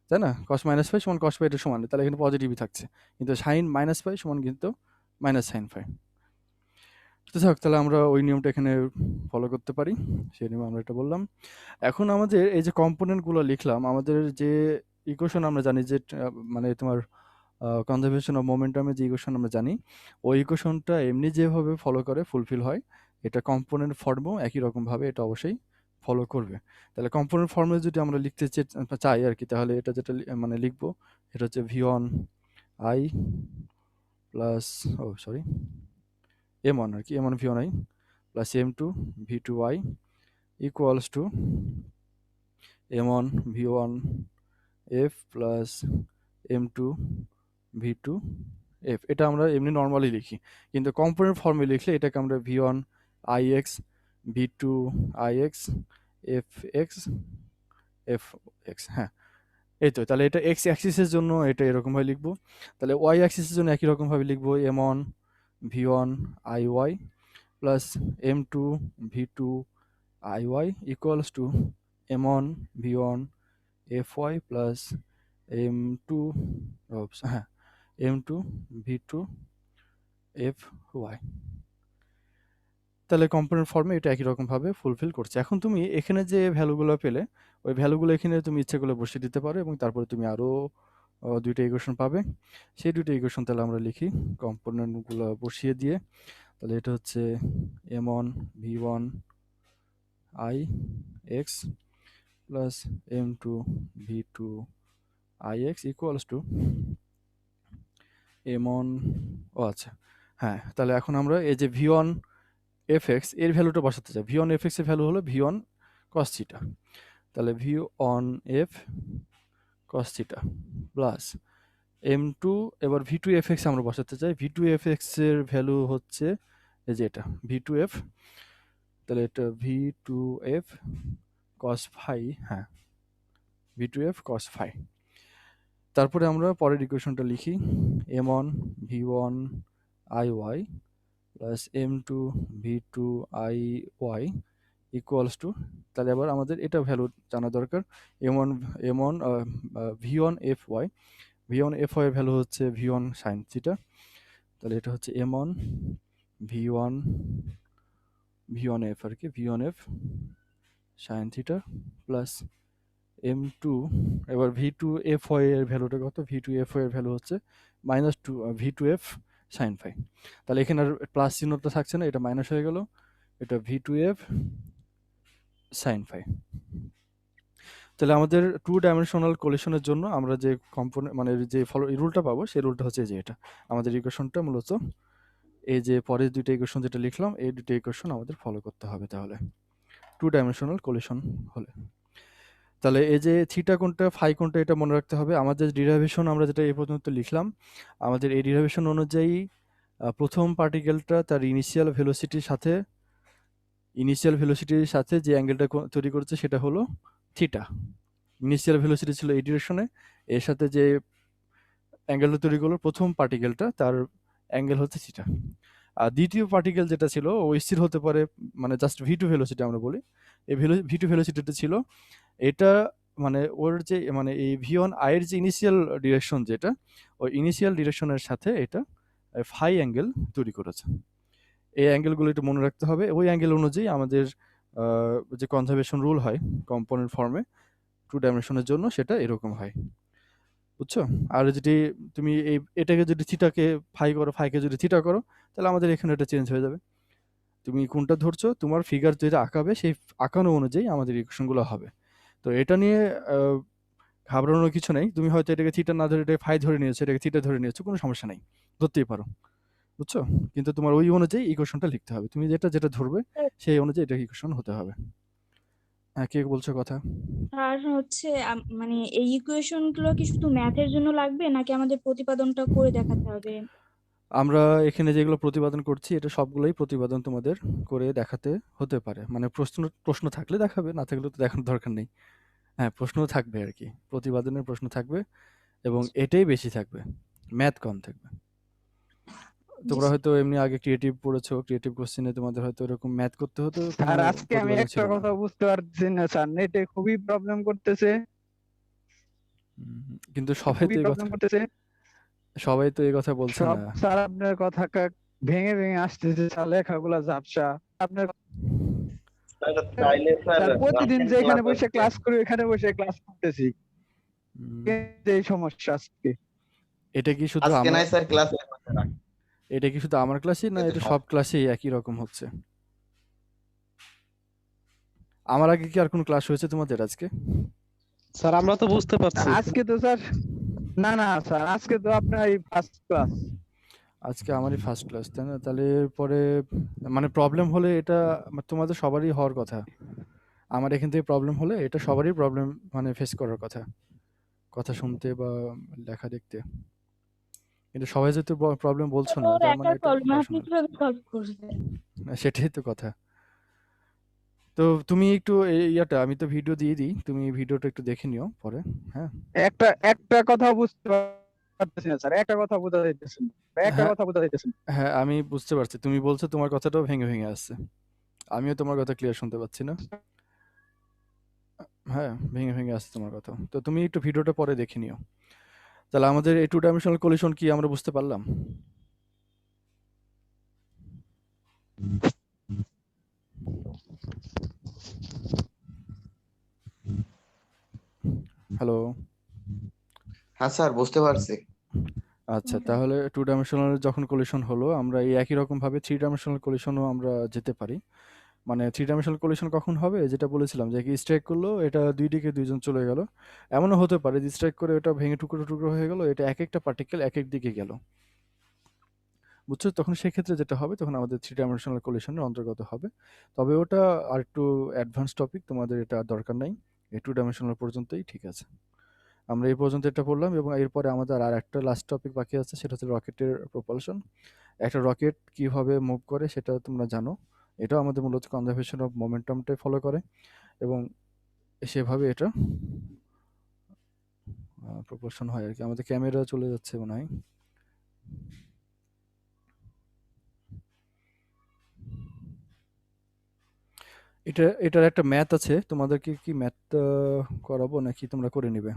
তাই না? কস মাইনাস ফাই সমান কস ফাই, এটা সমান, তাহলে এখানে পজিটিভই থাকছে। কিন্তু সাইন মাইনাস ফাই সমান কিন্তু মাইনাস সাইন ফাই। তো থাক, তাহলে আমরা ওই নিয়মটা এখানে ফলো করতে পারি, সেই নিয়মে আমরা এটা বললাম। এখন আমাদের এই যে কম্পোনেন্টগুলো লিখলাম, আমাদের যে ইকুয়েশন আমরা জানি যে মানে তোমার কনজারভেশন অফ মোমেন্টামের যে ইকুয়েশন আমরা জানি, ওই ইকুয়েশনটা এমনি যেভাবে ফলো করে ফুলফিল হয়, এটা কম্পোনেন্ট ফর্মও একই রকমভাবে এটা অবশ্যই ফলো করবে। তাহলে কম্পোনেন্ট ফর্মে যদি আমরা লিখতে চাই আর কি, তাহলে এটা যেটা মানে লিখবো, এটা হচ্ছে V one I plus M one আর কি, M one V one I plus M two V two I equals to M one V one F plus M two V two F. এটা আমরা এমনি নর্মালি লিখি, কিন্তু component ফর্মে লিখলে এটাকে আমরা V one I X V two I X F X F X, F এই তো। তাহলে এটা এক্স অ্যাক্সিসের জন্য এটা এরকমভাবে লিখবো, তাহলে ওয়াই অ্যাক্সিসের জন্য একই রকমভাবে লিখবো M one V one I Y plus M two V two I Y equals to M one V one F Y plus M two হ্যাঁ M two V two F Y. তাহলে component ফর্মে এটা একই রকমভাবে fulfil করছে। এখন তুমি এখানে যে ভ্যালুগুলো পেলে, ওই ভ্যালুগুলো এখানে তুমি ইচ্ছে করলে বসিয়ে দিতে পারো, এবং তারপরে তুমি আরও 2টা ইকুয়েশন পাবে। সেই 2টা ইকুয়েশন তাহলে আমরা লিখি কম্পোনেন্টগুলো বসিয়ে দিয়ে। তাহলে এটা হচ্ছে M one V one I X plus M two V two I X equals to M one, আচ্ছা হ্যাঁ, তাহলে এখন আমরা এই যে ভি ওয়ান এফ এক্স এর ভ্যালুটা বসাতে চাই। ভি ওয়ান এফ এক্স এর ভ্যালু হলো ভি ওয়ান কস থিটা, তাহলে V one F cos theta plus M two, এবার ভি টু এফ এক্স আমরা বসাতে চাই। ভি টু এফ এক্স এর ভ্যালু হচ্ছে এই যে এটা ভি টু এফ, তাহলে এটা V two F cos phi, হ্যাঁ V two F cos phi. তারপরে আমরা পরের ইকুয়েশনটা লিখি m1 v1 iy plus m2 v2 iy equals to, তাহলে আবার আমাদের এটা ভ্যালু জানা দরকার, m1 v1 fy, v1 fy এর ভ্যালু হচ্ছে v1 sin থিটা, তাহলে এটা হচ্ছে m1 v1 f আর কি, v1 f sin theta plus m2, এবার v2 fy এর ভ্যালুটা কত, v2 fy এর ভ্যালু হচ্ছে minus v2 f sin phi, তাহলে এখানে আর প্লাস চিহ্নটা থাকছে না, এটা মাইনাস হয়ে গেল, এটা v2 f sin phi। তাহলে আমাদের টু ডাইমেনশনাল কোলিশনের জন্য আমরা যে কম্পোনেন্ট মানে যে রুলটা পাবো সেই রুলটা হচ্ছে যে এটা আমাদের ইকুয়েশনটা মূলত এই যে পরের দুইটা ইকুয়েশন যেটা লিখলাম এই দুইটা ইকুয়েশন আমাদের ফলো করতে হবে তাহলে টু ডাইমেনশনাল কোলিশন হলে। তাহলে এই যে থিটা কোনটা ফাই কোনটা এটা মনে রাখতে হবে। আমাদের ডিরাইভেশন আমরা যেটা এই পর্যন্ত লিখলাম, আমাদের এই ডিরাইভেশন অনুযায়ী প্রথম পার্টিকেলটা তার ইনিশিয়াল ভেলোসিটির সাথে যে অ্যাঙ্গেলটা তৈরি করেছে সেটা হলো থিটা। ইনিশিয়াল ভেলোসিটি ছিল এই ডিরেকশনে, এর সাথে যে অ্যাঙ্গেলটা তৈরি করলো প্রথম পার্টিকেলটা তার অ্যাঙ্গেল হচ্ছে থিটা। আর দ্বিতীয় পার্টিকেল যেটা ছিল ও স্থির হতে পারে, মানে জাস্ট v2 ভেলোসিটি আমরা বলি, এই v2 ভেলোসিটিটা ছিল এটা, মানে ওর যে মানে এই v1 i এর যে ইনিশিয়াল ডিরেকশন যেটা, ওই ইনিশিয়াল ডিরেকশনের সাথে এটা ফাই অ্যাঙ্গেল তৈরি করেছে। এই অ্যাঙ্গেলগুলো একটু মনে রাখতে হবে। ওই অ্যাঙ্গেল অনুযায়ী আমাদের যে কনজারভেশন রুল হয় কম্পোনেন্ট ফর্মে টু ডাইমেনশনের জন্য সেটা এরকম হয়, বুঝছো? আর যদি তুমি এটাকে যদি থিটাকে ফাই করো, ফাইকে যদি থিটা করো, তাহলে আমাদের এখানে এটা চেঞ্জ হয়ে যাবে। তুমি কোনটা ধরছো, তোমার ফিগার যেটা আঁকাবে সেই আঁকানো অনুযায়ী আমাদের ইকুয়েশনগুলো হবে। তো এটা নিয়ে ঘাবড়ানোর কিছু নেই। তুমি হয়তো এটাকে থিটা না ধরে এটাকে ফাই ধরে নিয়েছো, এটাকে থিটা ধরে নিয়েছো, কোনো সমস্যা নেই, ধরতেই পারো, বুঝছো? কিন্তু তোমার ওই অনুযায়ী ইকুয়েশনটা লিখতে হবে। তুমি যেটা ধরবে সেই অনুযায়ী এটা ইকুয়েশন হতে হবে। হ্যাঁ, কে বলছো কথা? আর হচ্ছে মানে এই ইকুয়েশন গুলো কি শুধু ম্যাথের জন্য লাগবে নাকি আমাদের প্রতিপাদনটা করে দেখাতে হবে? আমরা এখানে যেগুলো প্রতিপাদন করছি এটা সবগুলোই প্রতিপাদন তোমাদের করে দেখাতে হতে পারে। মানে প্রশ্ন থাকলে দেখাবে, না থাকলে তো দেখানোর দরকার নেই। হ্যাঁ, প্রশ্ন থাকবে আর কি, প্রতিপাদনের প্রশ্ন থাকবে এবং এটাই বেশি থাকবে, ম্যাথ কম থাকবে। তোমরা হয়তো এমনি আগে ক্রিয়েটিভ পড়েছো, ক্রিয়েটিভ কোশ্চেনে তোমাদের হয়তো এরকম ম্যাথ করতে হতো, স্যার আজকে আমি একটা কথা বুঝতে পারছি না স্যার, নেটে খুবই প্রবলেম করতেছে, কিন্তু সবাই তো খুবই প্রবলেম করতেছে। এই কথা বলছে সব না। স্যার আপনার কথা ভেঙে ভেঙে আসতেছে, স্যার লেখাগুলা ঝাপসা। আপনার স্যার প্রতিদিন যে এখানে বসে ক্লাস করি এখানে বসে ক্লাস করতেছি, এই সমস্যা আজকে। এটা কি শুধু আজকে নাই স্যার ক্লাস এটা কি শুধু আমার ক্লাসই না, এটা সব ক্লাসেই একই রকম হচ্ছে? আমার আগে কি আর কোনো ক্লাস হয়েছে তোমাদের আজকে? স্যার আমরা তো বুঝতে পারছি। আজকে তো স্যার না স্যার, আজকে তো আপনার এই ফার্স্ট ক্লাস। আজকে আমারই ফার্স্ট ক্লাস, তাই না? তাহলে পরে মানে প্রবলেম হলে এটা তোমাদের সবারই হওয়ার কথা। আমার এখান থেকে প্রবলেম হলে এটা সবারই প্রবলেম, মানে ফেস করার কথা শুনতে বা লেখা দেখতে। কিন্তু সবাই যেহেতু প্রবলেম বলছো না, তার মানে এটা আপনি কিভাবে সলভ করবেন? সেটাই তো কথা। তো তুমি একটু আমি তো ভিডিও দিয়ে দিই, তুমি ভিডিওটা একটু দেখে নিও পরে। হ্যাঁ, একটা কথা বুঝতে পারতেছি না স্যার, একটা কথা বোঝা যাইতেছে না, একটা কথা বোঝা যাইতেছে না। হ্যাঁ আমি বুঝতে পারছি, তুমি বলছো তোমার কথাটাও ভেঙে ভেঙে আসছে, আমিও তোমার কথা ক্লিয়ার শুনতে পাচ্ছি না। হ্যাঁ, ভেঙে ভেঙে আসছে তোমার কথা। তো তুমি একটু ভিডিওটা পরে দেখে নিও। তাহলে আমাদের এই টু ডাইমেনশনাল কোলিশন কি আমরা বুঝতে পারলাম? হ্যালো? হ্যাঁ স্যার বুঝতে পারছি। আচ্ছা, তাহলে টু ডাইমেনশনাল যখন কোলিশন হলো, আমরা এই একই রকম ভাবে থ্রি ডাইমেনশনাল কোলিশনও আমরা যেতে পারি। মানে থ্রি ডাইমেনশনাল কোলিশন কখন হবে, যেটা বলেছিলাম যে স্ট্রাইক করলো, এটা দুই দিকে দুইজন চলে গেল, এমনও হতে পারে যে স্ট্রাইক করে এটা ভেঙে টুকরো টুকরো হয়ে গেল, এটা এক একটা পার্টিকেল এক এক দিকে গেল, বুঝছো? তখন সেক্ষেত্রে যেটা হবে, তখন আমাদের থ্রি ডাইমেনশনাল কোলিশনের অন্তর্গত হবে। তবে ওটা আর একটু অ্যাডভান্স টপিক, তোমাদের এটা দরকার নাই, এই টু ডাইমেনশনাল পর্যন্তই ঠিক আছে। আমরা এই পর্যন্ত এটা পড়লাম এবং এরপরে আমাদের আর একটা লাস্ট টপিক বাকি আছে, সেটা হচ্ছে রকেটের প্রপালশন। একটা রকেট কিভাবে মুভ করে সেটা তোমরা জানো, এটাও আমাদের মূলত কনজারভেশন অফ মোমেন্টামটাই ফলো করে এবং সেভাবে এটা প্রপোর্শন হয় আর কি। আমাদের ক্যামেরা চলে যাচ্ছে মনে হয়। এটার একটা ম্যাথ আছে, তোমাদেরকে কি ম্যাথ করাবো নাকি তোমরা করে নিবে?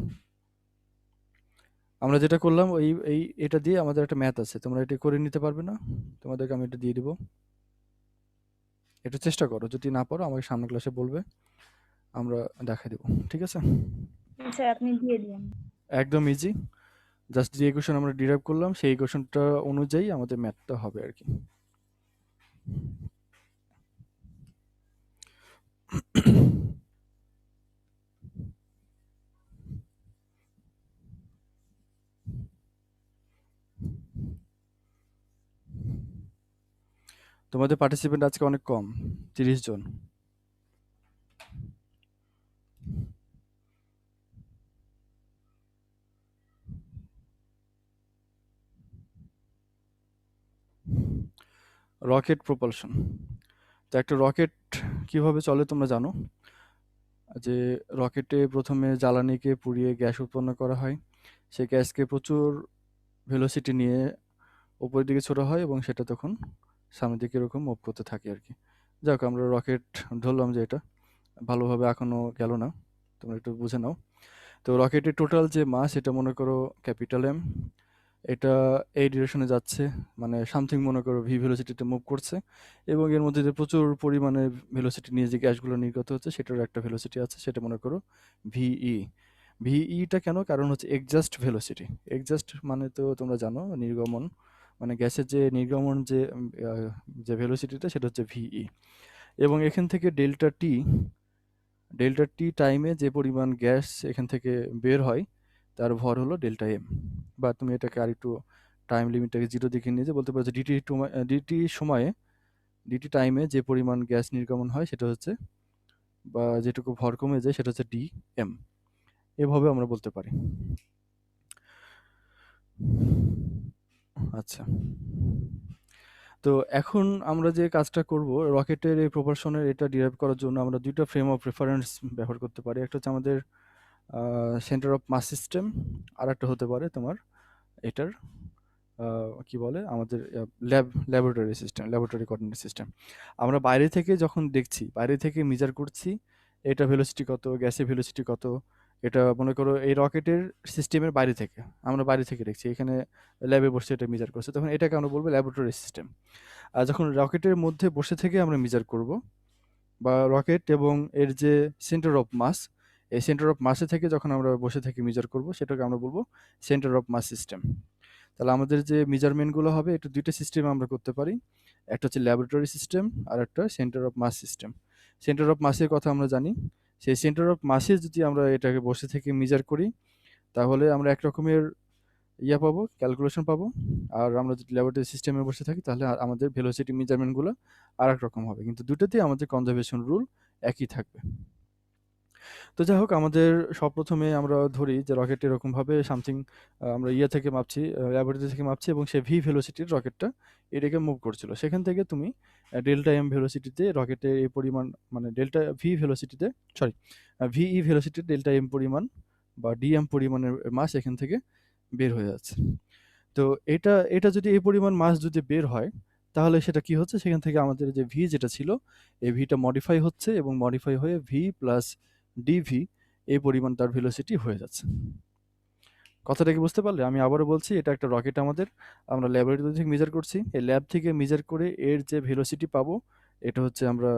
আমরা যেটা করলাম এটা দিয়ে আমাদের একটা ম্যাথ আছে, তোমরা এটা করে নিতে পারবে না? তোমাদেরকে আমি এটা দিয়ে দিব, একটু চেষ্টা করো, যদি না পারো আমাকে সামনের ক্লাসে বলবে, আমরা দেখাই দেবো, ঠিক আছে? স্যার আপনি দিয়ে দিন। একদম ইজি, জাস্ট যে ইকুয়েশন আমরা ডিরাইভ করলাম সেই ইকুয়েশনটা অনুযায়ী আমাদের ম্যাথটা হবে আর কি। তোমাদের পার্টিসিপেন্ট আজকে অনেক কম, 30 জন। Rocket propulsion. তো একটা রকেট কিভাবে চলে তোমরা জানো যে রকেটে প্রথমে জ্বালানিকে পুড়িয়ে গ্যাস উৎপন্ন করা হয়, সেই গ্যাসকে প্রচুর ভেলোসিটি নিয়ে উপরের দিকে ছোড়া হয় এবং সেটা তখন সামনের দিকে এরকম মুভ করতে থাকে আর কি। যাক, আমরা রকেট ধরলাম যে এটা ভালোভাবে এখনো গেল না, তোমরা একটু বুঝে নাও। তো রকেটের টোটাল যে মাস, এটা মনে করো ক্যাপিটাল এম, এটা এই ডিরেকশনে যাচ্ছে, মানে সামথিং মনে করো ভি ভেলোসিটিতে মুভ করছে, এবং এর মধ্যে যে প্রচুর পরিমাণে ভেলোসিটি নিয়ে যে গ্যাসগুলো নির্গত হচ্ছে সেটার একটা ভেলোসিটি আছে, সেটা মনে করো ভিই। ভিইটা কেন? কারণ হচ্ছে এক্সাস্ট ভেলোসিটি। এক্সাস্ট মানে তো তোমরা জানো নির্গমন, মানে গ্যাসের যে নির্গমন যে ভেলোসিটিটা সেটা হচ্ছে ভিই। এবং এখান থেকে ডেল্টা টি টাইমে যে পরিমাণ গ্যাস এখান থেকে বের হয় তার ভর হলো ডেল্টা এম। বা তুমি এটাকে আরেকটু টাইম লিমিটটাকে 0 দিকে নিয়ে যে বলতে পারো যে ডিটি টাইমে যে পরিমাণ গ্যাস নির্গমন হয় সেটা হচ্ছে, বা যেটুকু ভর কমে যায় সেটা হচ্ছে ডি এম। এভাবে আমরা বলতে পারি। আচ্ছা, তো এখন আমরা যে কাজটা করব রকেটের এই প্রপারশনের এটা ডিরাইভ করার জন্য আমরা দুইটা ফ্রেম অফ রেফারেন্স ব্যবহার করতে পারি। একটা হচ্ছে আমাদের সেন্টার অফ মাস সিস্টেম, আর একটা হতে পারে তোমার এটার কি বলে আমাদের ল্যাবরেটরি কোঅর্ডিনেট সিস্টেম। আমরা বাইরে থেকে যখন দেখছি, বাইরে থেকে মেজার করছি এটা ভেলোসিটি কত, গ্যাসের ভেলোসিটি কত, এটা মনে করো এই রকেটের সিস্টেমের বাইরে থেকে আমরা বাইরে থেকে দেখছি, এখানে ল্যাবে বসে এটা মেজার করছে, তখন এটাকে আমরা বলবো ল্যাবরেটরি সিস্টেম। আর যখন রকেটের মধ্যে বসে থেকে আমরা মেজার করব, বা রকেট এবং এর যে সেন্টার অফ মাস, এই সেন্টার অফ মাসে থেকে যখন আমরা বসে থেকে মেজার করব সেটাকে আমরা বলবো সেন্টার অফ মাস সিস্টেম। তাহলে আমাদের যে মেজারমেন্টগুলো হবে এটা দুইটা সিস্টেমে আমরা করতে পারি, একটা হচ্ছে ল্যাবরেটরি সিস্টেম আর একটা centre of mass system. Centre of মাসের কথা আমরা জানি, সেই সেন্টার অফ মাসে যদি আমরা এটাকে বসে থেকে মেজার করি তাহলে আমরা এক রকমের পাবো, ক্যালকুলেশন পাবো। আর আমরা যদি ল্যাবরেটরি সিস্টেমে বসে থাকি তাহলে আমাদের ভেলোসিটি মেজারমেন্টগুলো আর এক রকম হবে, কিন্তু দুটোতেই আমাদের কনজারভেশন রুল একই থাকবে। তো যাই হোক, আমাদের প্রথমে আমরা ধরি যে রকেট এরকমভাবে সামথিং আমরা থেকে মাপছি, ল্যাবরেটরি থেকে মাপছি, এবং সে ভি ভেলোসিটির রকেটটা এটাকে মুভ করছিল। সেখান থেকে তুমি ডেল্টা এম ভেলোসিটিতে রকেটের এই পরিমাণ, মানে ডেল্টা ভি ভেলোসিটিতে ভিই ভেলোসিটির ডেল্টা এম পরিমাণ বা ডিএম পরিমাণের মাস এখান থেকে বের হয়ে যাচ্ছে। তো এটা যদি এই পরিমাণ মাস যদি বের হয় তাহলে সেটা কি হচ্ছে, সেখান থেকে আমাদের যে ভি যেটা ছিল এই ভিটা মডিফাই হচ্ছে এবং মডিফাই হয়ে ভি প্লাস ডিভি এই পরিমাণ তার ভেলোসিটি হয়ে যাচ্ছে। কথাটা কি বুঝতে পারলে? আমি আবারও বলছি, এটা একটা রকেট আমাদের, আমরা ল্যাবরেটরি থেকে মেজার করছি, এই ল্যাব থেকে মেজার করে এর যে ভেলোসিটি পাবো এটা হচ্ছে আমরা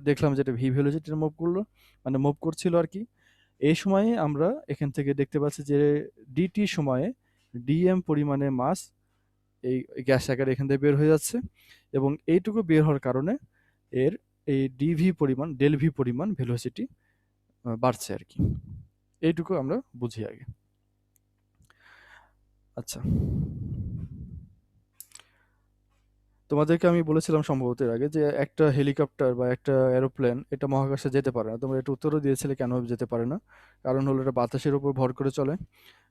দেখলাম যে এটা ভি ভেলোসিটি মুভ করলো, মানে মুভ করছিল আর কি। এই সময়ে আমরা এখান থেকে দেখতে পাচ্ছি যে ডিটি সময়ে ডিএম পরিমাণে মাস এই গ্যাস আকারে এখান থেকে বের হয়ে যাচ্ছে, এবং এইটুকু বের হওয়ার কারণে এর এই ডিভি পরিমাণ ডেল ভি পরিমাণ ভেলোসিটি বাড়ছে আর কি। এইটুকু আমরা বুঝি আগে। আচ্ছা, তোমাদেরকে আমি বলেছিলাম সম্ভবত এর আগে যে একটা হেলিকপ্টার বা একটা এরোপ্লেন এটা মহাকাশে যেতে পারে না। তোমরা এটা উত্তরও দিয়েছিলে কেন যেতে পারে না, কারণ হলো এটা বাতাসের উপর ভর করে চলে।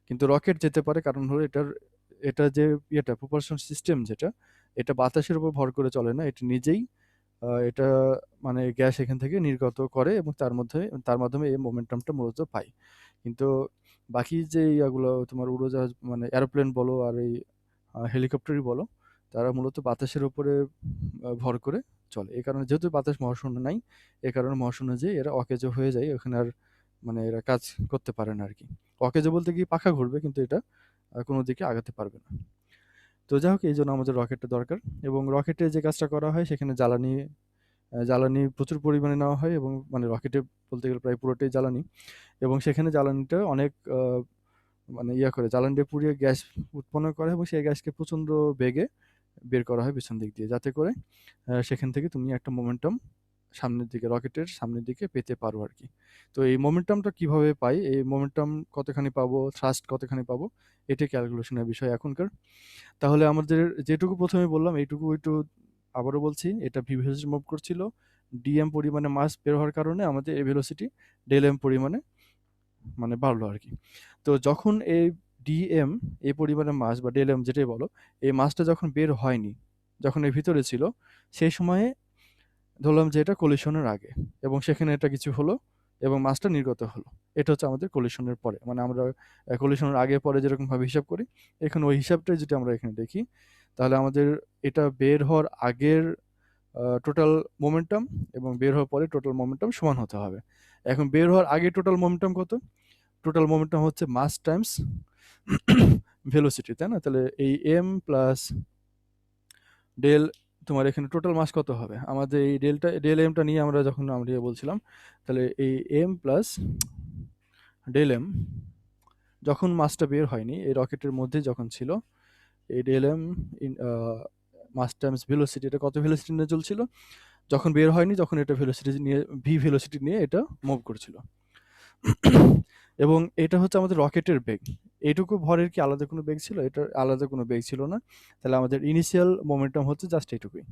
কিন্তু রকেট যেতে পারে, কারণ হলো এটা যে প্রপালশন সিস্টেম যেটা, এটা বাতাসের উপর ভর করে চলে না, এটা নিজেই এটা মানে গ্যাস এখান থেকে নির্গত করে এবং তার মাধ্যমে এই মোমেন্টামটা মূলত পায়। কিন্তু বাকি যে ইয়াগুলো তোমার উড়োজাহাজ মানে এরোপ্লেন বলো আর এই হেলিকপ্টারই বলো, তারা মূলত বাতাসের উপরে ভর করে চলে। এই কারণে যেহেতু বাতাস মহাশূন্য নাই, এ কারণে মহাশূন্য যেয়ে এরা অকেজো হয়ে যায়, ওখানে আর মানে এরা কাজ করতে পারে না আরকি। অকেজো বলতে কি পাখা ঘুরবে কিন্তু এটা কোনো দিকে আগাতে পারবে না। তো যাই হোক, এইজন্য আমাদের রকেটটা দরকার এবং রকেটে যে কাজটা করা হয় সেখানে জ্বালানি প্রচুর পরিমাণে নেওয়া হয় এবং মানে রকেটে বলতে গেলে প্রায় পুরোটাই জ্বালানি এবং সেখানে জ্বালানিটা অনেক মানে করে জ্বালানিটা পুড়িয়ে গ্যাস উৎপন্ন করে এবং সেই গ্যাসকে প্রচণ্ড বেগে বের করা হয় পিছন দিক দিয়ে, যাতে করে সেখান থেকে তুমি একটা মোমেন্টাম সামনের দিকে রকেটের সামনের দিকে পেতে পারো আর কি। তো এই মোমেন্টামটা কিভাবে পাই, এই মোমেন্টাম কতখানি পাবো, থ্রাস্ট কতখানি পাবো, এটাই ক্যালকুলেশনের বিষয় এখনকার। তাহলে আমাদের যেটুকু প্রথমে বললাম এইটুকু একটু আবারও বলছি, এটা ভি ভেলোসিটি মুভ করছিল, ডিএম পরিমাণে মাস বের হওয়ার কারণে আমাদের এই ভেলোসিটি ডেল এম পরিমাণে মানে বাড়লো আর কি। তো যখন এই ডিএম এই পরিমাণে মাস বা ডেল এম যেটাই বলো, এই মাসটা যখন বের হয়নি, যখন এর ভিতরে ছিল, সেই সময়ে ধরলাম যে এটা কলিশনের আগে এবং সেখানে এটা কিছু হলো এবং মাসটা নির্গত হলো। এটা হচ্ছে আমাদের কলিশনের পরে, মানে আমরা কলিশনের আগে পরে যেরকমভাবে হিসাব করি, এখানে ওই হিসাবটাই যদি আমরা এখানে দেখি, তাহলে আমাদের এটা বের হওয়ার আগের টোটাল মোমেন্টাম এবং বের হওয়ার পরে টোটাল মোমেন্টাম সমান হতে হবে। এখন বের হওয়ার আগে টোটাল মোমেন্টাম কত? টোটাল মোমেন্টাম হচ্ছে মাস টাইমস ভেলোসিটি, তাই না? তাহলে এই এম প্লাস ডেল, তোমার এখানে টোটাল মাস কত হবে? আমাদের এই ডেল এমটা নিয়ে আমরা যখন আমরা বলছিলাম, তাহলে এই এম প্লাস ডেল এম যখন মাসটা বের হয়নি, এই রকেটের মধ্যে যখন ছিল, এই ডেল এম মাস টাইমস ভেলোসিটি, এটা কত ভেলোসিটি নিয়ে চলছিল? যখন বের হয়নি, যখন এটা ভেলোসিটি নিয়ে ভি ভেলোসিটি নিয়ে এটা মুভ করছিল এবং এটা হচ্ছে আমাদের রকেটের বেগ। এইটুকু ভরের কি আলাদা কোনো বেগ ছিল? এটা আলাদা কোনো বেগ ছিল না। তাহলে আমাদের ইনিশিয়াল মোমেন্টাম হচ্ছে জাস্ট এইটুকুই,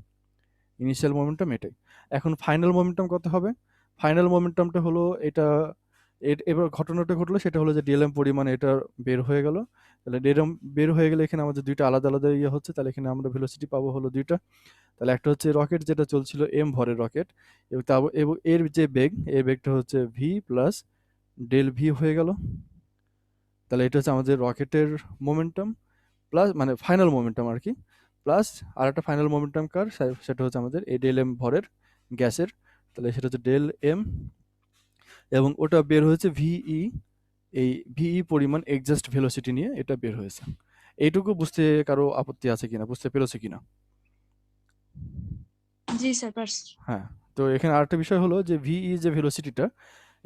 ইনিশিয়াল মোমেন্টাম এটাই। এখন ফাইনাল মোমেন্টাম কত হবে? ফাইনাল মোমেন্টামটা হলো এটা, এবার ঘটনাটা ঘটলো সেটা হলো যে ডিএলএম পরিমাণে এটা বের হয়ে গেল। তাহলে ডিএলএম বের হয়ে গেলে এখানে আমাদের দুইটা আলাদা আলাদা ইয়ে হচ্ছে, তাহলে এখানে আমরা ভেলোসিটি পাবো হলো দুইটা। তাহলে একটা হচ্ছে রকেট যেটা চলছিল এম ভরের রকেট, এবং এর যে বেগ, এই বেগটা হচ্ছে ভি প্লাস ডেল ভি হয়ে গেল। তাহলে এটা হচ্ছে আমাদের রকেটের মোমেন্টাম প্লাস মানে ফাইনাল মোমেন্টাম আর কি, প্লাস আর একটা ফাইনাল মোমেন্টাম কার, সেটা হচ্ছে আমাদের এই ডেল এম ভরের গ্যাসের। তাহলে সেটা হচ্ছে ডেল এম এবং ওটা বের হয়েছে ভিই, এই ভিই পরিমাণ এক্সাস্ট ভেলোসিটি নিয়ে এটা বের হয়েছে। এইটুকু বুঝতে কারো আপত্তি আছে কিনা, বুঝতে পেরেছে কিনা? জি স্যার পারছি। হ্যাঁ, তো এখানে আরেকটা বিষয় হলো যে ভিই যে ভেলোসিটিটা,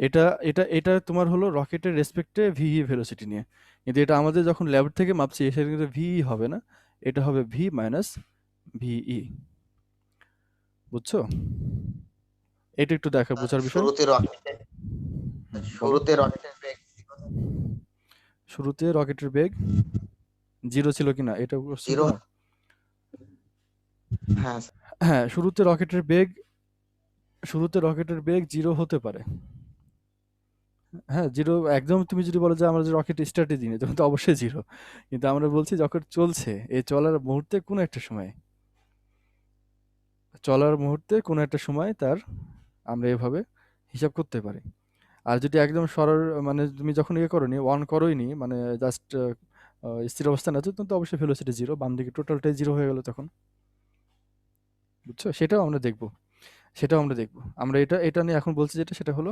এটা এটা এটা তোমার হলো রকেটের রেসপেক্টে ভিই ভেলোসিটি নিয়ে, কিন্তু এটা আমাদের যখন ল্যাব থেকে মাপছি সেটা কিন্তু ভিই হবে না, এটা হবে ভি মাইনাস ভিই। বুঝছো? এটা একটু দেখা বোঝার বিষয়। শুরুতে রকেটের বেগ 0 ছিল কিনা এটা question জিরো। তোমার? হ্যাঁ হ্যাঁ, শুরুতে রকেটের বেগ 0 হতে পারে। হ্যাঁ, 0 একদম, তুমি যদি বলো যে আমরা যে রকেট স্টার্টে দিই তখন তো অবশ্যই 0, কিন্তু আমরা বলছি যখন চলছে, এই চলার মুহূর্তে কোনো একটা সময় তার আমরা এভাবে হিসাব করতে পারি। আর যদি একদম মানে তুমি যখন করোনি, অন করোইনি, মানে জাস্ট স্থির অবস্থানে আছো, তখন তো অবশ্যই ভেলোসিটি 0, বাম দিকে টোটালটাই 0 হয়ে গেল তখন। বুঝছো? সেটাও আমরা দেখব। আমরা এটা নিয়ে এখন বলছি যেটা, সেটা হলো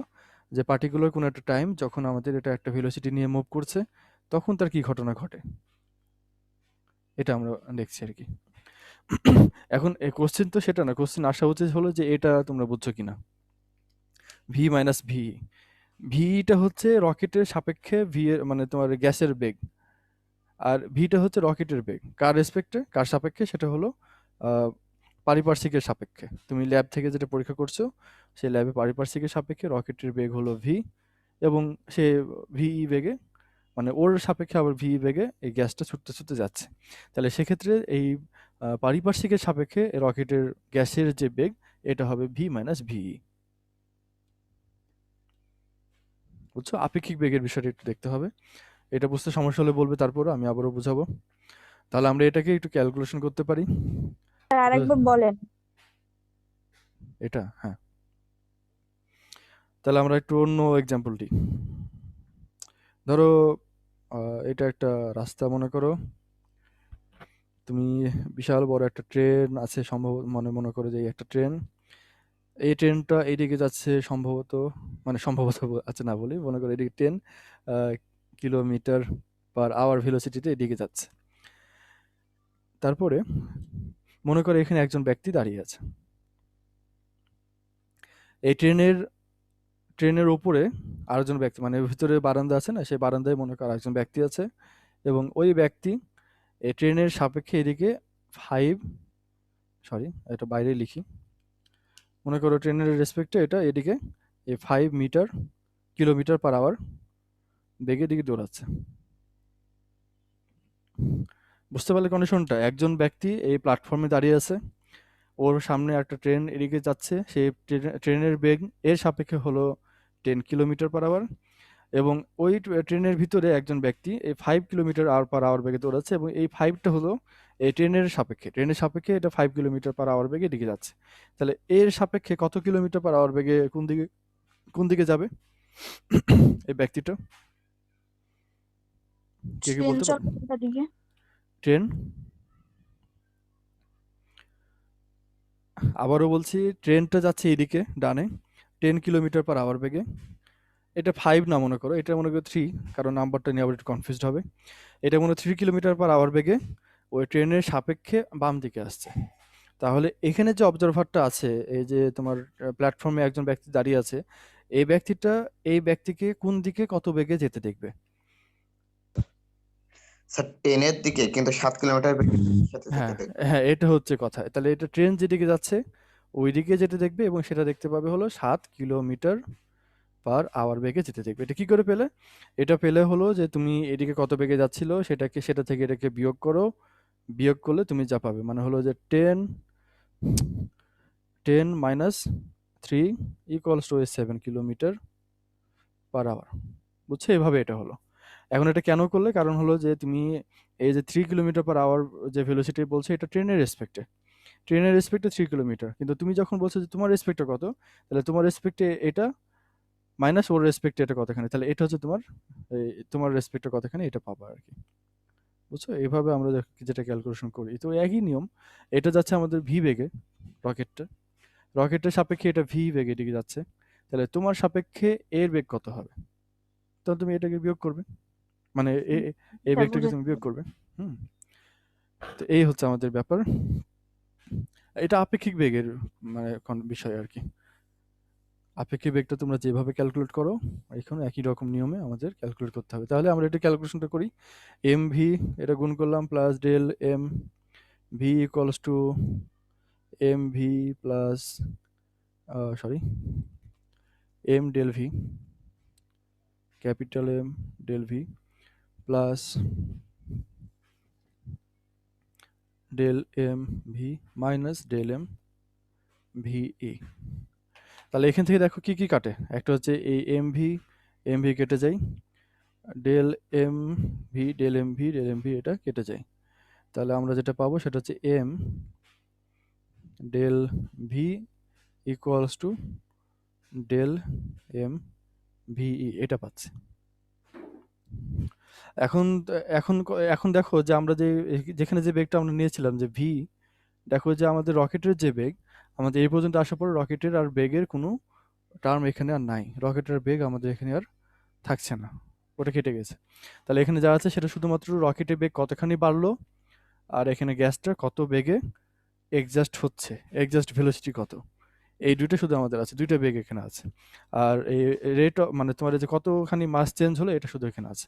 যে পার্টিকুলার কোনো একটা টাইম যখন আমাদের এটা একটা ভেলোসিটি নিয়ে মুভ করছে, তখন তার কি ঘটনা ঘটে, এটা আমরা দেখছি আর কি। এখন এই কোশ্চেন তো সেটা না, কোশ্চেন আসা উচিত হলো যে এটা তোমরা বুঝছো কিনা। ভি মাইনাস ভিটা হচ্ছে রকেটের সাপেক্ষে ভি এর মানে তোমার গ্যাসের বেগ, আর ভিটা হচ্ছে রকেটের বেগ কার রেসপেক্টে, কার সাপেক্ষে, সেটা হলো পারিপার্শ্বিকের সাপেক্ষে। তুমি ল্যাব থেকে যেটা পরীক্ষা করছো, সেই ল্যাবে পারিপার্শ্বিকের সাপেক্ষে রকেটের বেগ হলো ভি এবং সে ভিই বেগে মানে ওর সাপেক্ষে আবার ভিই বেগে এই গ্যাসটা ছুটতে ছুটতে যাচ্ছে। তাহলে সেক্ষেত্রে এই পারিপার্শ্বিকের সাপেক্ষে রকেটের গ্যাসের যে বেগ, এটা হবে ভি মাইনাস ভিই। বুঝছো? আপেক্ষিক বেগের বিষয়টা একটু দেখতে হবে, এটা বুঝতে সমস্যা হলে বলবে, তারপরে আমি আবারও বুঝাবো। তাহলে আমরা এটাকে একটু ক্যালকুলেশন করতে পারি। স্যার আরেকবার বলেন। এটা হ্যাঁ, তাহলে আমরা একটু অন্য এক্সাম্পলটি ধরো, এটা একটা রাস্তা মনে করো, তুমি বিশাল বড় একটা ট্রেন আছে সম্ভব, মনে করো যে এই একটা ট্রেন, এই ট্রেনটা এইদিকে যাচ্ছে সম্ভবত, মানে সম্ভবত আচ্ছা না বলি, মনে করো এদিকে 10 কিলোমিটার পার আওয়ার ভেলোসিটিতে এদিকে যাচ্ছে। তারপরে মনে করো এখানে একজন ব্যক্তি দাঁড়িয়ে আছে, এই ট্রেনের উপরে আরেকজন ব্যক্তি, মানে ভিতরে বারান্দা আছে না, সেই বারান্দায় মনে করো একজন ব্যক্তি আছে, এবং ওই ব্যক্তি এই ট্রেনের সাপেক্ষে এদিকে 5, সরি এটা বাইরে লিখি, মনে করো ট্রেনের রেসপেক্টে এটা এদিকে এই 5 কিলোমিটার পার আওয়ার বেগে দিকে দৌড়াচ্ছে। বুঝতে পারলে কন্ডিশনটা? একজন ব্যক্তি এই প্ল্যাটফর্মে দাঁড়িয়ে আছে, ওর সামনে একটা ট্রেন এদিকে যাচ্ছে, সেই ট্রেনের বেগ এর সাপেক্ষে হলো 10 কিলোমিটার পার আওয়ার, এবং ওই ট্রেনের ভিতরে একজন ব্যক্তি এই 5 কিলোমিটার পার আওয়ার বেগে দৌড়াচ্ছে, এবং এই 5টা হলো এই ট্রেনের সাপেক্ষে এটা 5 কিলোমিটার পার আওয়ার বেগে দিকে যাচ্ছে। তাহলে এর সাপেক্ষে কত কিলোমিটার পার আওয়ার বেগে কোন দিকে যাবে এই ব্যক্তিটা? কে ট্রেন বলতে চলে পারবে? কোনটা দিকে? ট্রেন, আবারও বলছি, ট্রেনটা যাচ্ছে এইদিকে ডানে 10 কিলোমিটার পার আওয়ার বেগে, এটা 5 না মনে করো, এটা মনে করো 3, কারণ নাম্বারটা নিয়ে আবার একটু কনফিউজড হবে। এটা মনে 3 কিলোমিটার পার আওয়ার বেগে ওই ট্রেনের সাপেক্ষে বাম দিকে আসছে। তাহলে এখানে যে অবজারভারটা আছে, এই যে তোমার প্ল্যাটফর্মে একজন ব্যক্তি দাঁড়িয়ে আছে, এই ব্যক্তিকে কোন দিকে কত বেগে যেতে দেখবে? স্যার 10 এর দিকে, কিন্তু 7 কিলোমিটার সাথে হ্যাঁ যেতে দেখবে। হ্যাঁ, এটা হচ্ছে কথা। তাহলে এটা ট্রেন যেদিকে যাচ্ছে ওই দিকে যেতে দেখবে, এবং সেটা দেখতে পাবে হলো 7 কিলোমিটার পার আওয়ার বেগে যেতে দেখবে। এটা কি করে পেলে? এটা পেলে হলো যে তুমি এদিকে কত বেগে যাচ্ছিল সেটা থেকে এটাকে বিয়োগ করো, বিয়োগ করলে তুমি যা পাবে, মানে হলো যে 10 minus 3 equals to 7 kilometre per hour. বুঝছো? এভাবে এটা হলো। এখন এটা কেন করলে? কারণ হলো যে তুমি এই যে 3 কিলোমিটার পার আওয়ার যে ভেলোসিটি বলছে, এটা ট্রেনের রেসপেক্টে 3 কিলোমিটার, কিন্তু তুমি যখন বলছো যে তোমার রেসপেক্টে কত, তাহলে তোমার রেসপেক্টে এটা মাইনাস ওর রেসপেক্টে এটা কতখানি, তাহলে এটা হচ্ছে তোমার রেসপেক্টে কতখানি, এটা পাবা আর কি। বুঝছো? এইভাবে আমরা যেটা ক্যালকুলেশন করি, তো একই নিয়ম। এটা যাচ্ছে আমাদের ভি বেগে, রকেটের সাপেক্ষে এটা ভি বেগে দিকে যাচ্ছে, তাহলে তোমার সাপেক্ষে এর বেগ কত হবে? তখন তুমি এটাকে বিয়োগ করবে, মানে এই হ্যাঁ, বেগটাকে তুমি বিয়োগ করবে। হুম, তো এই হচ্ছে আমাদের ব্যাপার। এটা আপেক্ষিক বেগের মানে বিষয় আর কি। আপেক্ষিক বেগটা তোমরা যেভাবে ক্যালকুলেট করো, এখানে একই রকম নিয়মে আমাদের ক্যালকুলেট করতে হবে। তাহলে আমরা এটা ক্যালকুলেশনটা করি, এম ভি এটা গুণ করলাম plus del M V equals to M V plus sorry M del V, capital M del V plus del M V minus del M V E. তাহলে এখান থেকে দেখো কি কি কাটে, একটা হচ্ছে এই এম ভি কেটে যায়, ডেল এম ভি এটা কেটে যায়। তাহলে আমরা যেটা পাবো সেটা হচ্ছে M del V equals to del M VE, এটা পাচ্ছি। এখন এখন এখন দেখো যে আমরা যেখানে যে বেগটা আমরা নিয়েছিলাম যে ভি, দেখো যে আমাদের রকেটের যে বেগ, আমাদের এই পর্যন্ত আসার পর রকেটের আর বেগের কোনো টার্ম এখানে আর নাই, রকেটের বেগ আমাদের এখানে আর থাকছে না, ওটা কেটে গেছে। তাহলে এখানে যা আছে সেটা শুধুমাত্র রকেটের বেগ কতখানি বাড়লো, আর এখানে গ্যাসটা কত বেগে এক্সাস্ট ভেলোসিটি কত, এই দুইটা শুধু আমাদের আছে, দুইটা বেগ এখানে আছে। আর এই রেট মানে তোমার এই যে কতখানি মাস চেঞ্জ হলো, এটা শুধু এখানে আছে।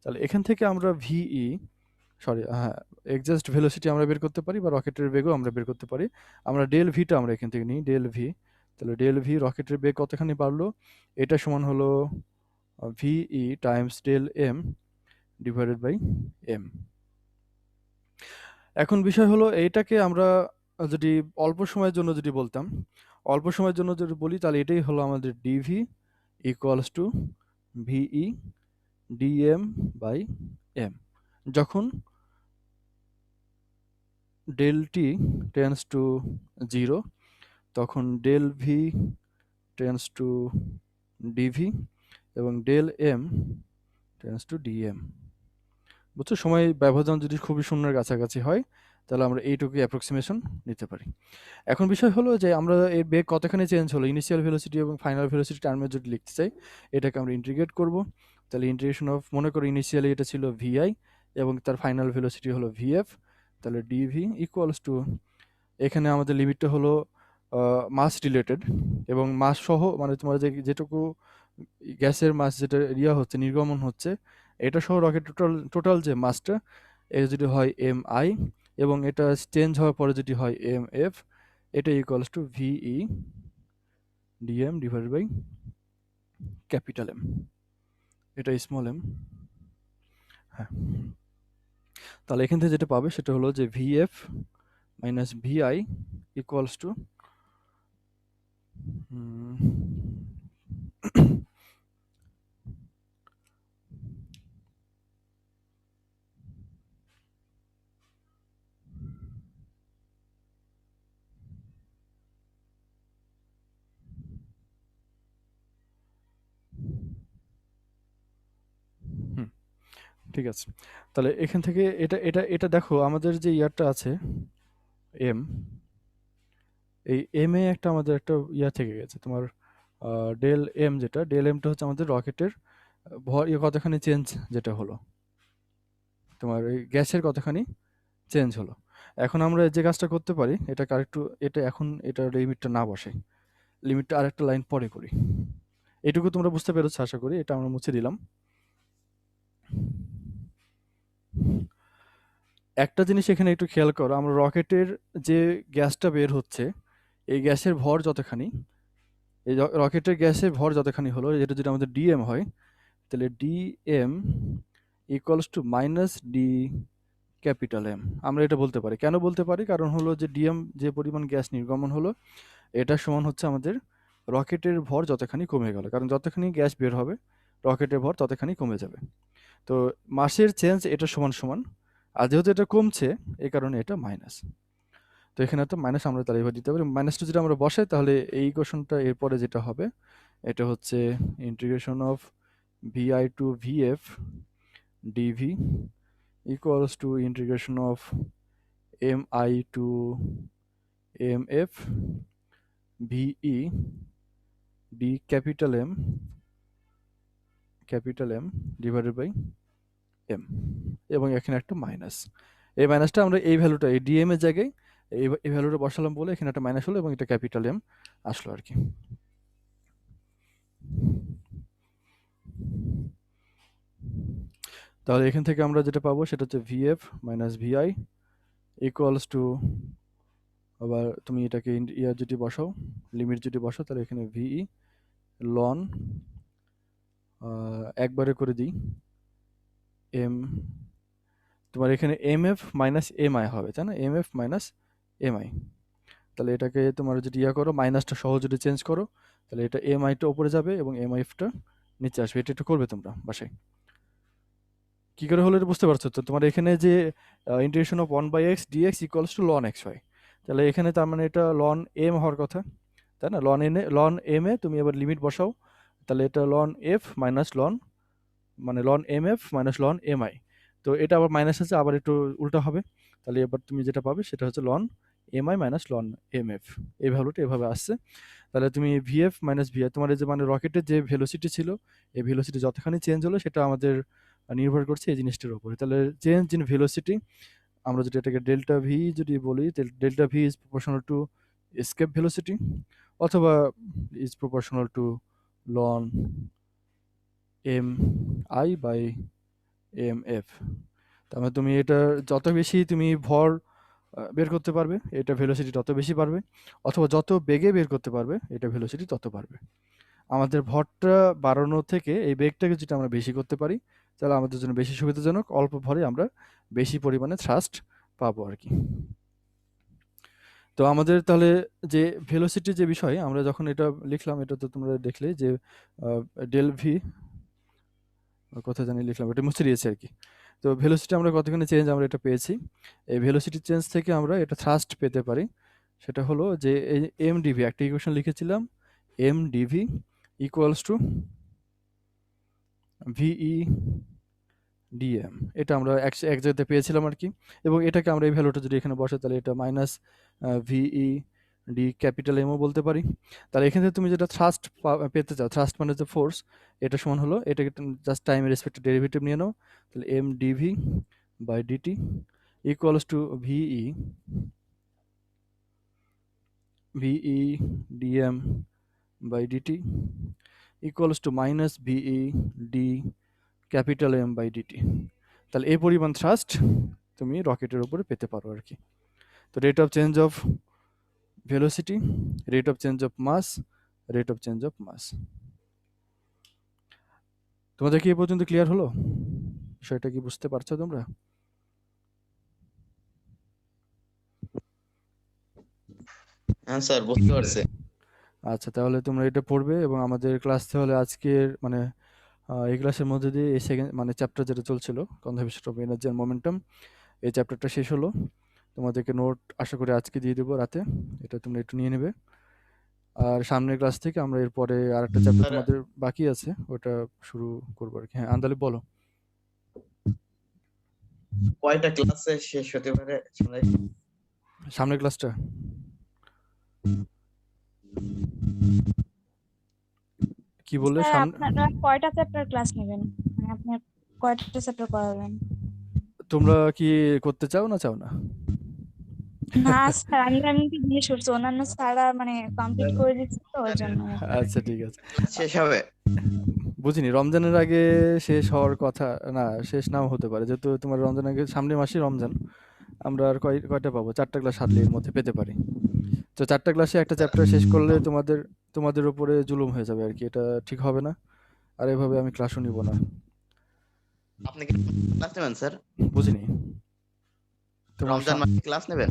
তাহলে এখান থেকে আমরা এক্সাস্ট ভেলোসিটি আমরা বের করতে পারি, বা রকেটের বেগও আমরা বের করতে পারি। আমরা ডেল ভিটা আমরা এখান থেকে নিই, ডেল ভি। তাহলে ডেল ভি রকেটের বেগ কতখানি বাড়লো, এটা সমান হলো VE times del M divided by M. এখন বিষয় হলো এইটাকে আমরা যদি অল্প সময়ের জন্য যদি বলতাম, অল্প সময়ের জন্য যদি বলি, তাহলে এটাই হলো আমাদের DV equals to VE DM by M. যখন ডেল টি টেন্স টু 0, তখন del V tends to DV এবং del M tends to DM. বুঝছো? সময় ব্যবধান যদি খুবই শূন্যের কাছাকাছি হয় তাহলে আমরা এইটুকু অ্যাপ্রক্সিমেশন নিতে পারি। এখন বিষয় হলো যে আমরা এই বেগ কতখানি চেঞ্জ হলো ইনিশিয়াল ভেলোসিটি এবং ফাইনাল ভেলোসিটি টার্মে যদি লিখতে চাই, এটাকে আমরা ইন্টিগ্রেট করব। তাহলে ইন্টিগ্রেশন অফ, মনে করো ইনিশিয়ালি এটা ছিল ভিআই এবং তার ফাইনাল ভেলোসিটি হলো ভিএফ, তাহলে ডিভি ইকুয়ালস টু, এখানে আমাদের লিমিটটা হলো মাস রিলেটেড এবং মাস সহ, মানে তোমার যেটুকু গ্যাসের মাস যেটা হচ্ছে নির্গমন হচ্ছে এটা সহ রকেট টোটাল যে মাসটা, এটা যদি হয় এম আই এবং এটা চেঞ্জ হওয়ার পরে যদি হয় এম এফ, এটা equals to VE DM divided by capital M, এটা স্মল এম। হ্যাঁ, তাহলে এখান থেকে যেটা পাবে সেটা হলো যে VF minus VI equals to ঠিক আছে। তাহলে এখান থেকে এটা এটা এটা দেখো আমাদের যে ইয়ারটা আছে এম, এই এম এ একটা আমাদের একটা ইয়া থেকে গেছে তোমার ডেল এম, যেটা ডেল এমটা হচ্ছে আমাদের রকেটের ভর কতখানি চেঞ্জ যেটা হলো, তোমার এই গ্যাসের কতখানি চেঞ্জ হলো। এখন আমরা যে কাজটা করতে পারি, এটা আরেকটু, এটা এখন এটা লিমিটটা না বসে, লিমিটটা আরেকটা লাইন পরে করি। এটুকু তোমরা বুঝতে পেরেছো আশা করি, এটা আমরা মুছে দিলাম। একটা জিনিস এখানে একটু খেয়াল করো, আমরা রকেটের যে গ্যাসটা বের হচ্ছে এই গ্যাসের ভর যতখানি, এই রকেটের গ্যাসের ভর যতখানি হলো, এটা যদি আমাদের ডিএম হয় তাহলে DM equals to minus D capital M. আমরা এটা বলতে পারি, কেন বলতে পারি, কারণ হলো যে ডিএম যে পরিমাণ গ্যাস নির্গমন হলো এটা সমান হচ্ছে আমাদের রকেটের ভর যতখানি কমে গেল, কারণ যতখানি গ্যাস বের হবে রকেটের ভর ততখানি কমে যাবে। তো মাসের চেঞ্জ এটা সমান সমান, আর যেহেতু এটা কমছে এই কারণে এটা মাইনাস। তো এখানে তো মাইনাস আমরা তাহলে এবার দিতে পারি, মাইনাসটা যদি আমরা বসাই তাহলে এই ইকুয়েশনটা এরপরে যেটা হবে এটা হচ্ছে integration of VI to VF DV equals to integration of M I to M F VE D capital M divided by M, এবং এখানে একটা মাইনাস। এই মাইনাসটা আমরা এই ভ্যালুটা এই ডিএম এর জায়গায় এই ভ্যালুটা বসালাম বলে এখানে একটা মাইনাস হলো এবং এটা ক্যাপিটাল এম আসলো আর কি। তাহলে এখান থেকে আমরা যেটা পাবো সেটা হচ্ছে VF minus VI equals to, আবার তুমি এটাকে ইয়ার যদি বসাও, লিমিট যদি বসাও তাহলে এখানে ভিই লন একবারে করে দিই এম, তোমার এখানে M F minus M I হবে, তাই না, M F minus M I. তাহলে এটাকে তোমার যদি ইয়া করো, মাইনাসটা সহ যদি চেঞ্জ করো তাহলে এটা এম আইটা উপরে যাবে এবং এম আইফটা নিচে আসবে। এটা একটু করবে তোমরা বাসায়, কি করে হলো এটা বুঝতে পারছো তো? তোমার এখানে যে integration of 1/x dx equals to ln X Y, তাহলে এখানে তার মানে এটা লন এম হওয়ার কথা, তাই না, লন এম এ তুমি এবার লিমিট বসাও, তাহলে এটা লন এফ মাইনাস লন, মানে ln M F minus ln M I. তো এটা আবার মাইনাস আছে, আবার একটু উল্টা হবে, তাহলে এবার তুমি যেটা পাবে সেটা হচ্ছে ln M I minus ln M F, এই ভ্যালুটা এভাবে আসছে। তাহলে তুমি ভিএফ মাইনাস ভিআই, তোমার এই যে মানে রকেটের যে ভেলোসিটি ছিল এই ভেলোসিটি যতখানি চেঞ্জ হলো সেটা আমাদের নির্ভর করছে এই জিনিসটার উপরে। তাহলে চেঞ্জ ইন ভেলোসিটি, আমরা যদি এটাকে ডেল্টা ভি যদি বলি, delta V is proportional to escape velocity অথবা is proportional to ln M I by M F. তার মানে তুমি এটা যত বেশি তুমি ভর বের করতে পারবে এটা ভেলোসিটি তত বেশি বাড়বে, অথবা যত বেগে বের করতে পারবে এটা ভেলোসিটি তত বাড়বে। আমাদের ভরটা বাড়ানো থেকে এই বেগটাকে যদি আমরা বেশি করতে পারি তাহলে আমাদের জন্য বেশি সুবিধাজনক, অল্প ভরে আমরা বেশি পরিমাণে থ্রাস্ট পাবো আর কি। তো আমাদের তাহলে যে ভেলোসিটি যে বিষয় আমরা যখন এটা লিখলাম, এটা তো তোমরা দেখলে যে ডেল ভি কোথায় জানি লিখলাম, এটা মুছে দিয়েছি আর কি। তো ভেলোসিটি আমরা কতখানি চেঞ্জ আমরা এটা পেয়েছি, এই ভেলোসিটি চেঞ্জ থেকে আমরা এটা থ্রাস্ট পেতে পারি, সেটা হলো যে এই এম ডিভি, একটা ইকুয়েশন লিখেছিলাম M DV equals to VE DM, এটা আমরা এক জায়গাতে পেয়েছিলাম আর কি। এবং এটাকে আমরা এই ভ্যালুটা যদি এখানে বসাই তাহলে এটা মাইনাস ভিই ডি ক্যাপিটাল এমও বলতে পারি। তাহলে এখান থেকে তুমি যেটা থ্রাস্ট পেতে চাও, থ্রাস্ট মানে যে ফোর্স, এটা সমান হলো, এটাকে জাস্ট টাইমের রেসপেক্টে ডেরিভেটিভ নিয়ে নাও, তাহলে M DV by DT equals to VE DM by DT equals to minus VE D capital M by DT. তাহলে এই পরিমাণ থ্রাস্ট তুমি রকেটের উপরে পেতে পারো আর কি। তো rate of change of velocity, rate of change of mass, rate of change of mass. তোমাদের কি এই পর্যন্ত ক্লিয়ার হলো? বিষয়টা কি বুঝতে পারছো তোমরা? হ্যাঁ স্যার, বুঝতে পারছি। আচ্ছা, তাহলে তোমরা এটা পড়বে এবং আমাদের ক্লাস তাহলে আজকের মানে এই ক্লাসের মধ্যে দিয়ে এই সেকেন্ড মানে চ্যাপ্টার যেটা চলছিল conservation of energy and momentum, এই চ্যাপ্টারটা শেষ হলো। তোমাদেরকে নোট আশা করি আজকে দিয়ে দেবো রাতে, এটা তোমরা একটু নিয়ে নেবে। আর সামনের ক্লাস থেকে আমরা এরপরে আর একটা চ্যাপ্টার স্যার, তোমাদের বাকি আছে, ওটা শুরু করবো আর কি। হ্যাঁ আন্দালিব বলো। কয়টা ক্লাসে শেষ হতে পারে? সামনের ক্লাসটা কি বললে? স্যার সামনে আপনারা কয়টা চ্যাপ্টার ক্লাস নেবেন, মানে আপনি কয়টা চ্যাপ্টার করাবেন? তোমরা কি করতে চাও না চাও না? না স্যার, আমি কি জিজ্ঞেস করছি, অন্যান্য স্যাররা মানে কমপ্লিট করে দিচ্ছে তো ওই জন্য। আচ্ছা ঠিক আছে। শেষ হবে? বুঝিনি, রমজানের আগে শেষ হওয়ার কথা না, শেষ নাও হতে পারে, যেহেতু তোমার রমজানের আগে সামনের মাসে রমজান। আমরা আর কয়টা পাবো? 4টা ক্লাস হারলে এর মধ্যে পেতে পারি। তো 4টা ক্লাসে একটা চ্যাপ্টার শেষ করলে তোমাদের উপরে জুলুম হয়ে যাবে আর কি, এটা ঠিক হবে না। আর এভাবে আমি ক্লাসও নিব না। আপনি কি ক্লাস নেবেন স্যার? বুঝিনি তোমার রমজান মাসে ক্লাস নেবেন?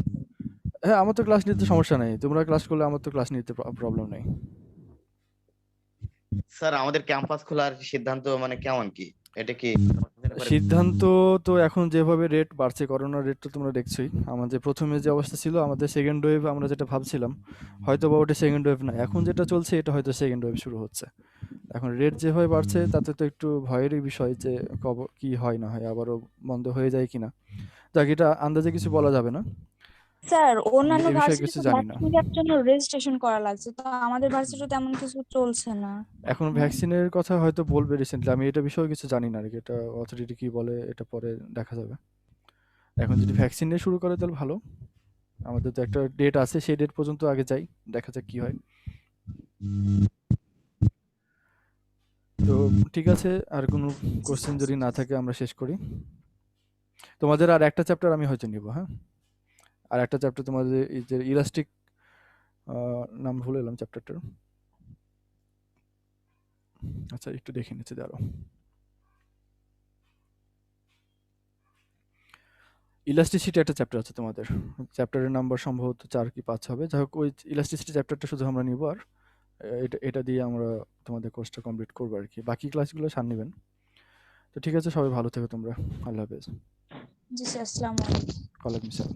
হ্যাঁ, আমার তো ক্লাস নিতে সমস্যা নেই, তোমরা ক্লাস করলে আমার তো ক্লাস নিতে প্রবলেম নেই। স্যার, আমাদের ক্যাম্পাস খোলার সিদ্ধান্ত মানে কেমন কি? এটা কি সিদ্ধান্ত তো এখন যেভাবে রেট বাড়ছে, করোনার রেট তো তোমরা দেখছোই। আমাদের প্রথমে যে অবস্থা ছিল, আমাদের সেকেন্ড ওয়েভ আমরা যেটা ভাবছিলাম, হয়তো বা ওটা সেকেন্ড ওয়েভ না, এখন যেটা চলছে এটা হয়তো সেকেন্ড ওয়েভ শুরু হচ্ছে। এখন রেট যেভাবে বাড়ছে তাতে তো একটু ভয়েরই বিষয় যে কি হয় না হয়, আবারও বন্ধ হয়ে যায় কিনা। যাক, এটা আন্দাজে কিছু বলা যাবে না, স্যার অন্যান্য এই বিষয়ে ভার্সিটি কিছু তো জানি না। ভ্যাকসিন দেওয়ার জন্য রেজিস্ট্রেশন করা লাগছে, তো আমাদের ভার্সিটি তেমন কিছু চলছে না। এখন ভ্যাকসিনের কথা হয়তো বলবে রিসেন্টলি, আমি এটা বিষয়ে কিছু জানি না আর কি, এটা অথরিটি কি বলে এটা পরে দেখা যাবে। এখন যদি ভ্যাকসিন নিয়ে শুরু করে তাহলে ভালো, আমাদের তো একটা ডেট আছে, সেই ডেট পর্যন্ত আগে যাই, দেখা যাক কি হয়। তো ঠিক আছে, আর কোনো কোশ্চেন যদি না থাকে আমরা শেষ করি। তোমাদের আর একটা চ্যাপ্টার আমি হয়তো নিব, হ্যাঁ, আর একটা চ্যাপ্টার তোমাদের এই যে ইলাস্টিক, নাম ভুলে এলাম চ্যাপ্টারটার। আচ্ছা একটু দেখে নিচ্ছি, দাঁড়াও। ইলাস্টিসিটি একটা চ্যাপ্টার আছে তোমাদের, চ্যাপ্টারের নাম্বার সম্ভবত 4 কি 5 হবে। যাই হোক, ওই ইলাস্টিসিটি চ্যাপ্টারটা শুধু আমরা নিব, আর এটা দিয়ে আমরা তোমাদের কোর্সটা কমপ্লিট করবো আর কি, বাকি ক্লাসগুলো সার নেবেন। তো ঠিক আছে, সবাই ভালো থেকো তোমরা, আল্লাহ হাফেজ। জি স্যার, আসসালামু আলাইকুম। ওয়ালাইকুম আসসালাম।